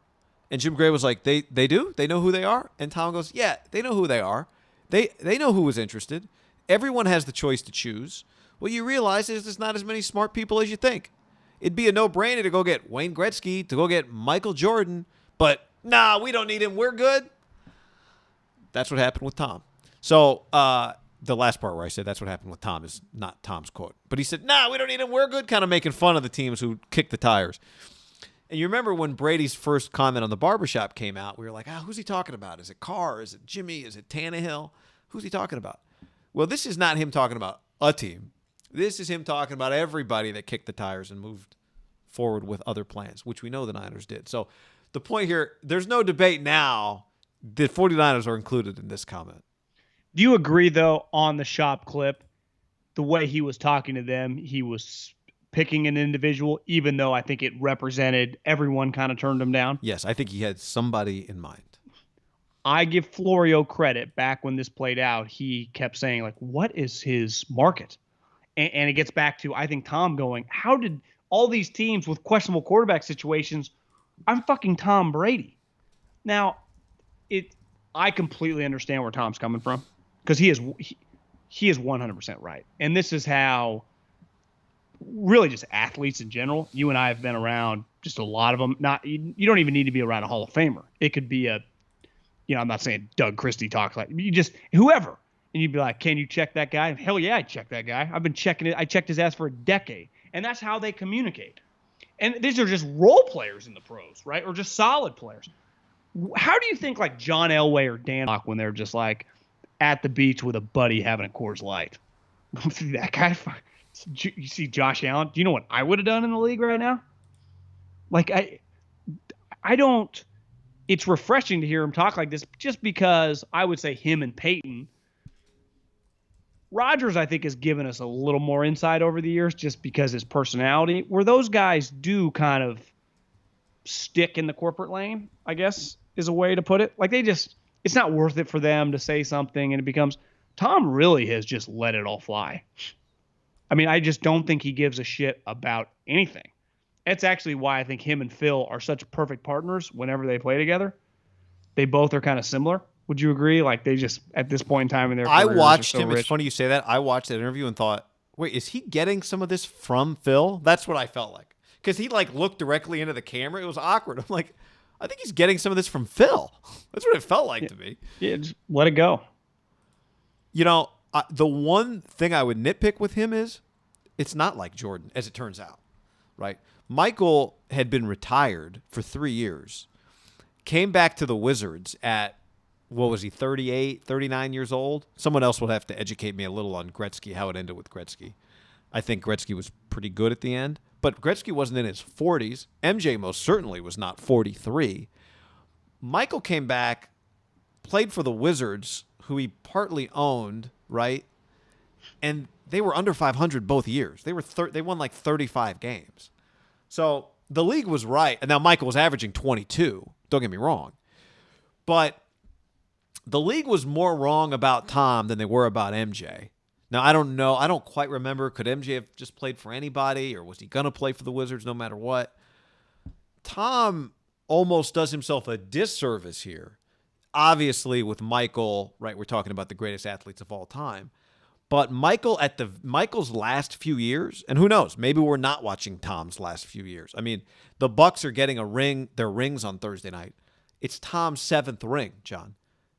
And Jim Gray was like, they do? They know who they are? And Tom goes, yeah, they know who they are. They know who was interested. Everyone has the choice to choose. What you realize is there's not as many smart people as you think. It'd be a no-brainer to go get Wayne Gretzky, to go get Michael Jordan, but nah, we don't need him. We're good. That's what happened with Tom. So the last part where I said that's what happened with Tom is not Tom's quote. But he said, nah, we don't need him. We're good, kind of making fun of the teams who kick the tires. And you remember when Brady's first comment on the barbershop came out, we were like, who's he talking about? Is it Carr? Is it Jimmy? Is it Tannehill? Who's he talking about? Well, this is not him talking about a team. This is him talking about everybody that kicked the tires and moved forward with other plans, which we know the Niners did. So the point here, there's no debate now that 49ers are included in this comment.
Do you agree, though, on the shop clip, the way he was talking to them, he was picking an individual, even though I think it represented everyone kind of turned him down?
Yes, I think he had somebody in mind.
I give Florio credit. Back when this played out, he kept saying, like, what is his market? And it gets back to, I think, Tom going, how did all these teams with questionable quarterback situations, I'm fucking Tom Brady. Now, I completely understand where Tom's coming from, because he is 100% right. And this is how really just athletes in general, you and I have been around just a lot of them. You don't even need to be around a Hall of Famer. It could be I'm not saying Doug Christie talks like, you just, whoever. And you'd be like, can you check that guy? Hell yeah, I check that guy. I've been checking it. I checked his ass for a decade. And that's how they communicate. And these are just role players in the pros, right? Or just solid players. How do you think like John Elway or Dan Locke, when they're just like at the beach with a buddy having a Coors Light? That guy. You see Josh Allen. Do you know what I would have done in the league right now? Like I don't. It's refreshing to hear him talk like this, just because I would say him and Peyton. Rodgers, I think, has given us a little more insight over the years, just because his personality, where those guys do kind of stick in the corporate lane, I guess is a way to put it. Like it's not worth it for them to say something, and it becomes, Tom really has just let it all fly. I mean, I just don't think he gives a shit about anything. That's actually why I think him and Phil are such perfect partners whenever they play together. They both are kind of similar. Would you agree? Like they just, at this point in time in their careers,
I watched him.
Rich.
It's funny you say that. I watched that interview and thought, wait, is he getting some of this from Phil? That's what I felt like. Because he like looked directly into the camera. It was awkward. I'm like, I think he's getting some of this from Phil. That's what it felt like to me.
Yeah, just let it go.
The one thing I would nitpick with him is it's not like Jordan, as it turns out, right? Michael had been retired for 3 years, came back to the Wizards at, what was he, 38, 39 years old? Someone else will have to educate me a little on Gretzky, how it ended with Gretzky. I think Gretzky was pretty good at the end, but Gretzky wasn't in his 40s. MJ most certainly was not 43. Michael came back, played for the Wizards, who he partly owned, right? And they were under 500 both years. They won like 35 games. So the league was right. And now Michael was averaging 22. Don't get me wrong. But the league was more wrong about Tom than they were about MJ. Now, I don't know. I don't quite remember. Could MJ have just played for anybody, or was he going to play for the Wizards no matter what? Tom almost does himself a disservice here. Obviously, with Michael, right, we're talking about the greatest athletes of all time. But Michael's last few years, and who knows, maybe we're not watching Tom's last few years. I mean, the Bucks are getting their rings on Thursday night. It's Tom's 7th ring, John.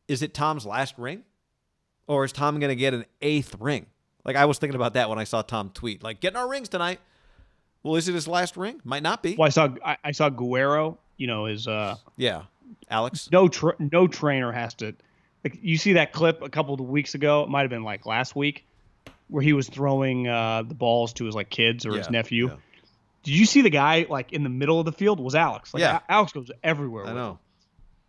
Is it Tom's last ring? Or is Tom going to get an 8th ring? Like, I was thinking about that when I saw Tom tweet, like, getting our rings tonight. Well, is it his last ring? Might not be.
Well, I saw Guerrero, his
yeah, Alex.
No trainer has to. Like, you see that clip a couple of weeks ago? It might have been like last week, where he was throwing the balls to his like kids or his nephew. Yeah. Did you see the guy like in the middle of the field? Was Alex? Like,
yeah.
Alex goes everywhere.
I know.
Him.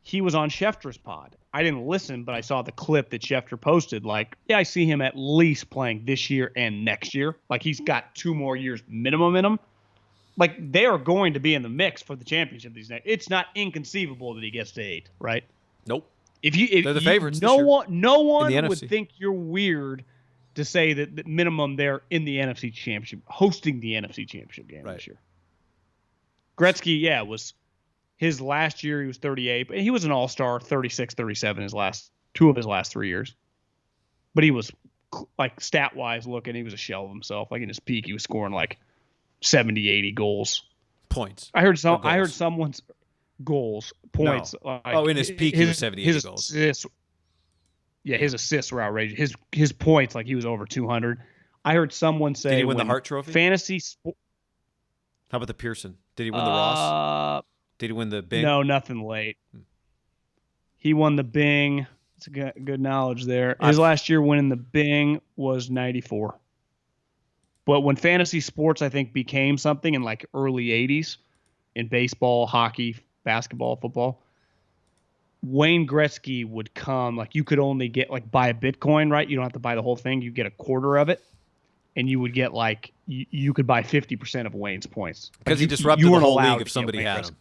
He was on Schefter's pod, I didn't listen, but I saw the clip that Schefter posted. Like, yeah, I see him at least playing this year and next year. Like, he's got 2 more years minimum in him. Like, they are going to be in the mix for the championship these days. It's not inconceivable that he gets to 8, right?
Nope.
If
they're the favorites.
No one
in the
would
NFC.
think you're weird to say that minimum they're in the NFC Championship, hosting the NFC Championship game this year. Gretzky, yeah, was his last year. He was 38, but he was an all-star, 36, 37 two of his last 3 years. But he was, like, stat-wise looking, he was a shell of himself. Like, in his peak, he was scoring, like, 70, 80 goals.
Points.
I heard someone's goals, points.
No.
Like,
in his peak, he was 70, 80 goals.
His assists were outrageous. His points, like, he was over 200. I heard someone say,
did he win the Hart Trophy? How about the Pearson? Did he win the Ross? Did he win the Bing?
No, nothing late. He won the Bing. It's a good knowledge there. His last year winning the Bing was 94. But when fantasy sports, I think, became something in like early 80s in baseball, hockey, basketball, football, Wayne Gretzky would come, like, you could only get, like, buy a Bitcoin, right? You don't have to buy the whole thing. You get a quarter of it, and you would get, like, you could buy 50% of Wayne's points.
Because he disrupted the whole league if somebody had him.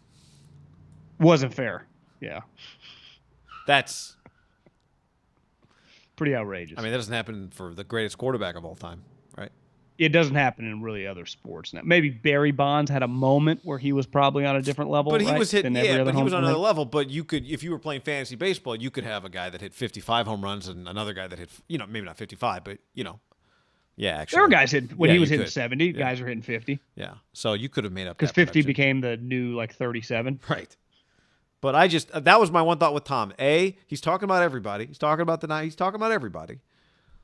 Wasn't fair. Yeah.
That's
pretty outrageous.
I mean, that doesn't happen for the greatest quarterback of all time, right?
It doesn't happen in really other sports now. Maybe Barry Bonds had a moment where he was probably on a different level.
But he was hitting, but he was on another
hit.
level. But you could, if you were playing fantasy baseball, you could have a guy that hit 55 home runs and another guy that hit, maybe not 55, but yeah, actually,
there were guys when he was hitting
could.
70. Yeah. Guys were hitting 50.
Yeah, so you could have made up
because 50 became the new like 37.
Right. But that was my one thought with Tom. A, he's talking about everybody. He's talking about the night. He's talking about everybody.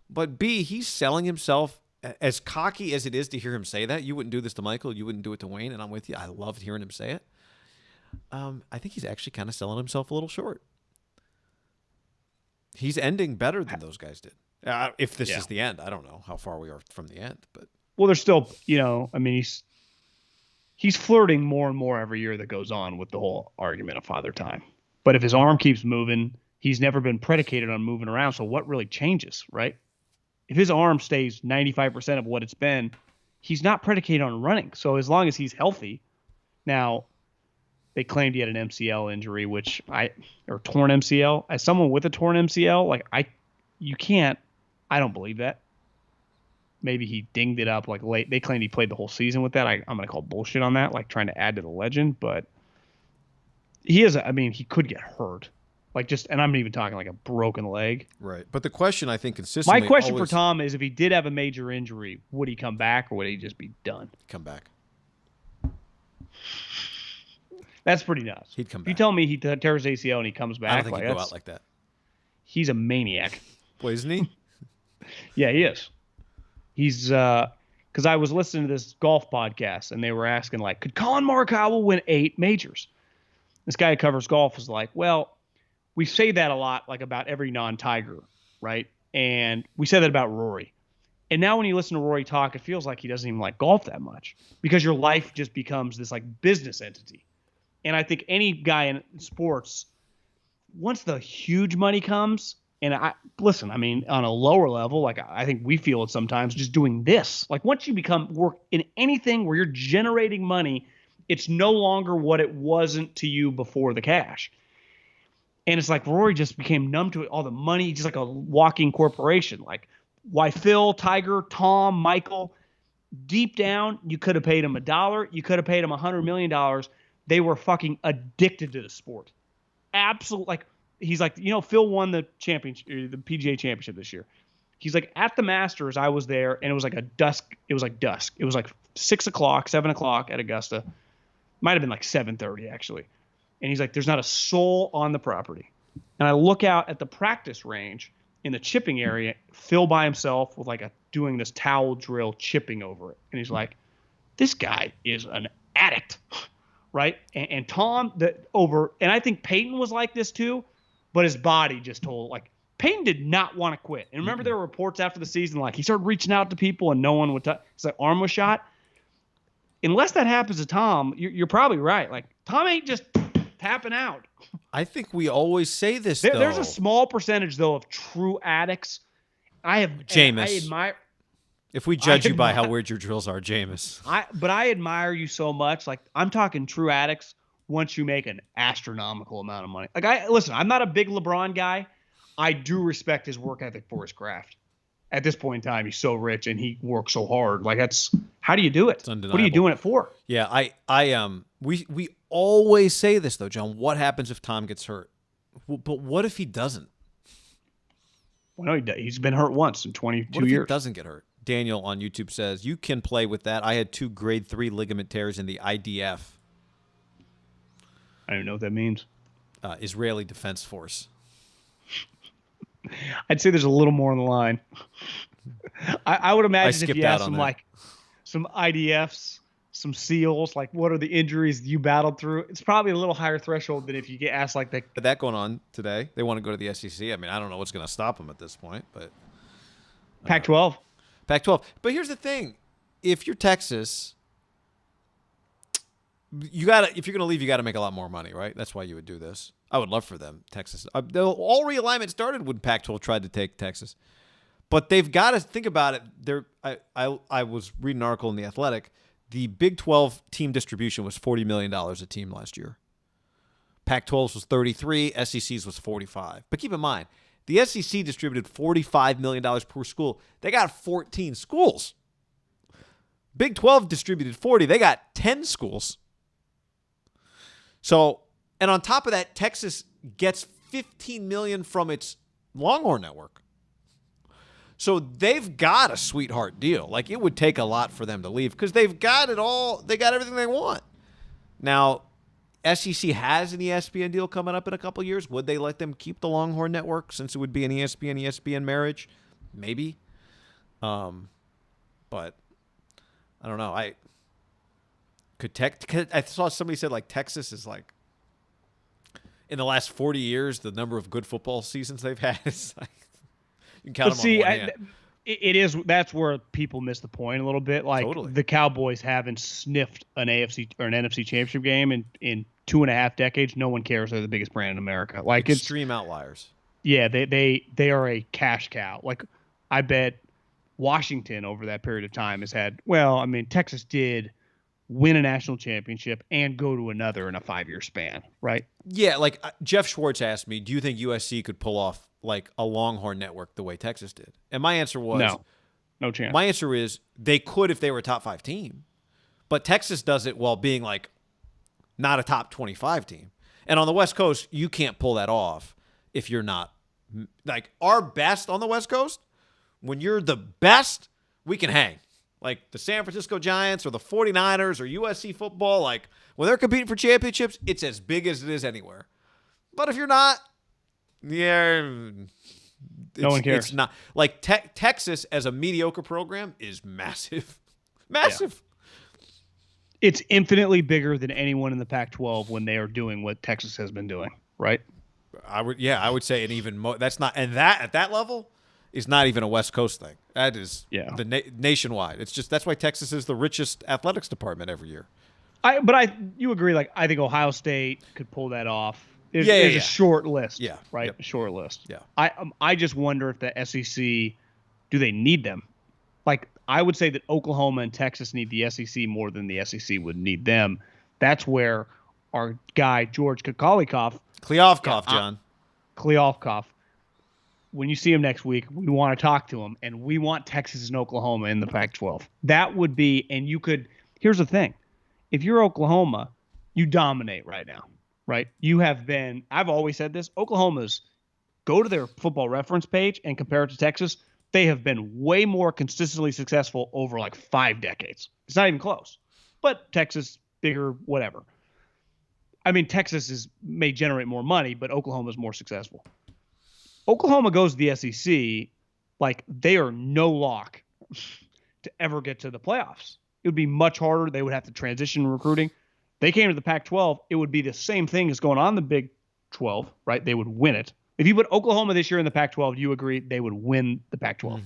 But B, he's selling himself. As cocky as it is to hear him say that, you wouldn't do this to Michael, you wouldn't do it to Wayne, and I'm with you. I loved hearing him say it. I think he's actually kind of selling himself a little short. He's ending better than those guys did. If this is the end, I don't know how far we are from the end, but
there's still, I mean, he's flirting more and more every year that goes on with the whole argument of Father Time. But if his arm keeps moving, he's never been predicated on moving around. So what really changes, right? If his arm stays 95% of what it's been, he's not predicated on running. So as long as he's healthy, now they claimed he had an MCL injury, or torn MCL. As someone with a torn MCL, I don't believe that. Maybe he dinged it up like late. They claimed he played the whole season with that. I'm going to call bullshit on that, like trying to add to the legend. But he could get hurt. And I'm even talking like a broken leg.
Right. But the question, I think, consistently.
My question for Tom is, if he did have a major injury, would he come back or would he just be done?
Come back.
That's pretty nuts.
He'd come back.
If you tell me he tears ACL and he comes back,
I don't think he'd go out like that.
He's a maniac.
Well, isn't he?
Yeah, he is. He's because I was listening to this golf podcast and they were asking, like, could Colin Morikawa win 8 majors? This guy who covers golf is like, well, we say that a lot, like about every non-Tiger, right? And we say that about Rory. And now when you listen to Rory talk, it feels like he doesn't even like golf that much because your life just becomes this like business entity. And I think any guy in sports, once the huge money comes, and on a lower level, like I think we feel it sometimes just doing this. Like once you work in anything where you're generating money, it's no longer what it wasn't to you before the cash. And it's like Rory just became numb to it, all the money, just like a walking corporation. Like why Phil, Tiger, Tom, Michael, deep down, you could have paid him $1. You could have paid him $100 million. They were fucking addicted to the sport. Absolutely. Like he's like, Phil won the championship, the PGA championship this year. He's like, at the Masters, I was there and it was like dusk. It was like 6 o'clock, 7 o'clock at Augusta. Might have been like 7:30 actually. And he's like, there's not a soul on the property. And I look out at the practice range in the chipping area, Phil by himself with doing this towel drill chipping over it. And he's like, this guy is an addict, right? And Tom, and I think Peyton was like this too, but his body just told, Peyton did not want to quit. And remember there were reports after the season, he started reaching out to people and no one would touch. His arm was shot. Unless that happens to Tom, you're probably right. Tom ain't just tapping out.
I think we always say this, though.
There's a small percentage, though, of true addicts. I
Jameis.
admire.
If we judge you by how weird your drills are, Jameis.
But I admire you so much. Like, I'm talking true addicts once you make an astronomical amount of money. Like, listen, I'm not a big LeBron guy. I do respect his work ethic for his craft. At this point in time, he's so rich and he works so hard. Like, how do you do it? What are you doing it for?
Yeah, we always say this though, John. What happens if Tom gets hurt? But what if he doesn't?
Well, no, he's been hurt once in 22
what if
years.
He doesn't get hurt? Daniel on YouTube says you can play with that. I had 2 grade 3 ligament tears in the IDF.
I don't know what that means.
Israeli Defense Force.
I'd say there's a little more on the line. I would imagine if you asked some IDFs, some SEALs, like what are the injuries you battled through, it's probably a little higher threshold than if you get asked like that.
But that going on today, they want to go to the SEC. I mean, I don't know what's going to stop them at this point, but
Pac-12.
Pac-12. But here's the thing: if you're Texas, if you're going to leave, you got to make a lot more money, right? That's why you would do this. I would love for them, Texas. All realignment started when Pac-12 tried to take Texas, but they've got to think about it. I was reading an article in The Athletic. The Big 12 team distribution was $40 million a team last year. Pac-12's was 33, SEC's was 45. But keep in mind, the SEC distributed $45 million per school. They got 14 schools. Big 12 distributed 40. They got 10 schools. So, and on top of that, Texas gets $15 million from its Longhorn network. So they've got a sweetheart deal. Like, it would take a lot for them to leave because they've got it all. They got everything they want. Now, SEC has an ESPN deal coming up in a couple of years. Would they let them keep the Longhorn network since it would be an ESPN marriage? Maybe. But I don't know. I saw somebody said like Texas is like in the last 40 years the number of good football seasons they've had is like you can count them on one hand.
It is. That's where people miss the point a little bit. Like
Totally.
The Cowboys haven't sniffed an AFC or an NFC championship game in 2.5 decades. No one cares. They're the biggest brand in America. Like
extreme outliers.
Yeah, they are a cash cow. Like I bet Washington over that period of time has had. Well, I mean Texas did win a national championship and go to another in a 5-year span, right?
Yeah, like Jeff Schwartz asked me, do you think USC could pull off like a Longhorn network the way Texas did? And my answer was
no chance.
My answer is they could if they were a top 5 team. But Texas does it while being like not a top 25 team. And on the West Coast, you can't pull that off if you're not like our best on the West Coast. When you're the best, we can hang. Like the San Francisco Giants or the 49ers or USC football, like when they're competing for championships, it's as big as it is anywhere. But if you're not, no
one cares.
It's not like Texas as a mediocre program is massive, massive.
Yeah. It's infinitely bigger than anyone in the Pac-12 when they are doing what Texas has been doing, right?
I would say, and even that's not, and that at that level is not even a West Coast thing. That is the nationwide. It's just that's why Texas is the richest athletics department every year.
You agree? Like I think Ohio State could pull that off. There's a short list.
Yeah,
right.
Yep.
A short list.
Yeah.
I just wonder if the SEC do they need them? Like I would say that Oklahoma and Texas need the SEC more than the SEC would need them. That's where our guy George Kleofkoff,
John.
Kleofkoff. When you see him next week, we want to talk to him, and we want Texas and Oklahoma in the Pac-12. That would be, and you could. Here's the thing: if you're Oklahoma, you dominate right now, right? You have been. I've always said this: Oklahoma's go to their Football Reference page and compare it to Texas. They have been way more consistently successful over like 5 decades. It's not even close. But Texas, bigger, whatever. I mean, Texas may generate more money, but Oklahoma's more successful. Oklahoma goes to the SEC like they are no lock to ever get to the playoffs. It would be much harder. They would have to transition recruiting. They came to the Pac-12. It would be the same thing as going on the Big 12, right? They would win it. If you put Oklahoma this year in the Pac-12, you agree they would win the Pac-12.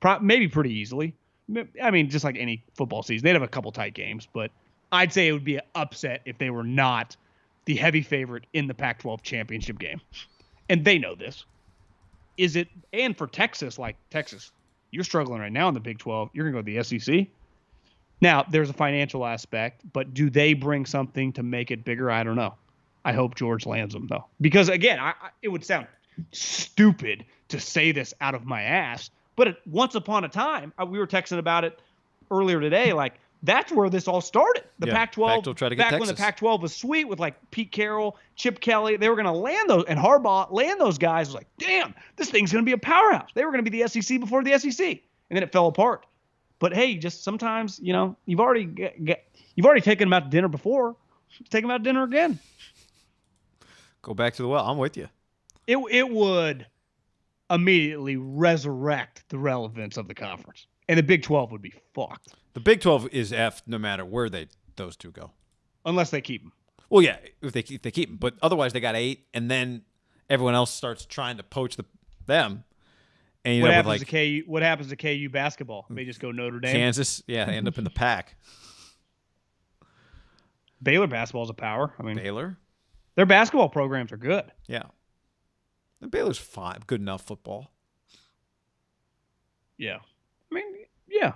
Mm-hmm. Maybe pretty easily. I mean, just like any football season. They'd have a couple tight games, but I'd say it would be an upset if they were not the heavy favorite in the Pac-12 championship game. And they know this. Is it, and for Texas, like Texas, you're struggling right now in the Big 12. You're going to go to the SEC. Now, there's a financial aspect, but do they bring something to make it bigger? I don't know. I hope George lands them, though. Because, again, it would sound stupid to say this out of my ass, but once upon a time, we were texting about it earlier today, like, that's where this all started. The Pac-12,
Pac-12 tried to get
back
Texas.
when the Pac-12 was sweet with like Pete Carroll, Chip Kelly, they were going to land those, and Harbaugh land those guys. It was like, damn, this thing's going to be a powerhouse. They were going to be the SEC before the SEC, and then it fell apart. But hey, just sometimes, you've already taken them out to dinner before. Take them out to dinner again.
Go back to the well. I'm with you.
It would immediately resurrect the relevance of the conference, and the Big 12 would be fucked.
The Big 12 is F no matter where those two go.
Unless they keep them.
Well, yeah, if they keep them. But otherwise, they got 8, and then everyone else starts trying to poach them. And
what happens to KU basketball? They just go Notre Dame.
Kansas, yeah, they end up in the pack.
Baylor basketball is a power. I mean,
Baylor,
their basketball programs are good.
Yeah, and Baylor's fine, good enough football.
Yeah, I mean, yeah.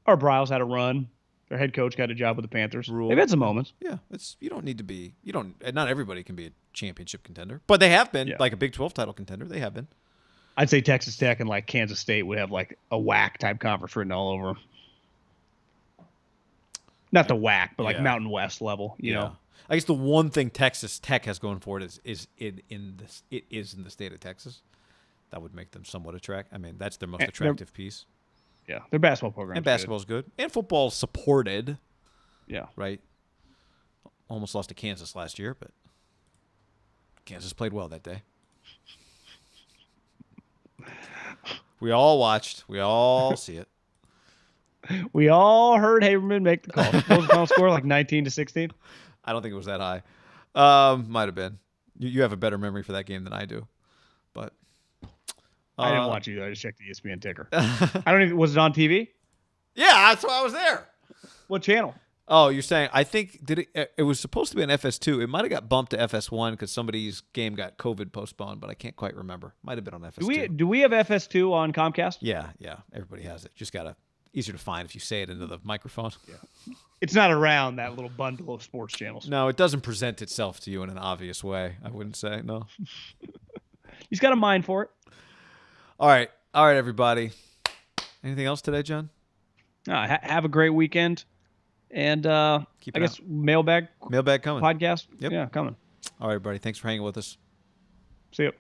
Our Bryles had a run. Their head coach got a job with the Panthers. They've had some moments.
Yeah, not everybody can be a championship contender, but they have been, like a Big 12 title contender. They have been.
I'd say Texas Tech and like Kansas State would have like a WAC type conference written all over. Not the WAC, but like Mountain West level. You know.
I guess the one thing Texas Tech has going for it is in the state of Texas. That would make them somewhat attractive. I mean, that's their most attractive piece.
Yeah, their basketball program.
And basketball's good. And football's supported.
Yeah.
Right? Almost lost to Kansas last year, but Kansas played well that day. We all watched. We all see it.
We all heard Haberman make the call. What was the final score? Like 19-16?
I don't think it was that high. Might have been. You have a better memory for that game than I do. But
I didn't watch either. I just checked the ESPN ticker. Was it on TV?
Yeah, that's why I was there.
What channel?
Oh, you're saying, I think, it was supposed to be on FS2. It might have got bumped to FS1 because somebody's game got COVID postponed, but I can't quite remember. Might have been on FS2.
Do we have FS2 on Comcast?
Yeah. Everybody has it. Just easier to find if you say it into the microphone.
Yeah. It's not around that little bundle of sports channels.
No, it doesn't present itself to you in an obvious way, I wouldn't say. No.
He's got a mind for it.
All right, everybody. Anything else today, John?
Have a great weekend. And I guess mailbag
coming.
Podcast.
Yep.
Yeah, coming.
All right, everybody. Thanks for hanging with us.
See you.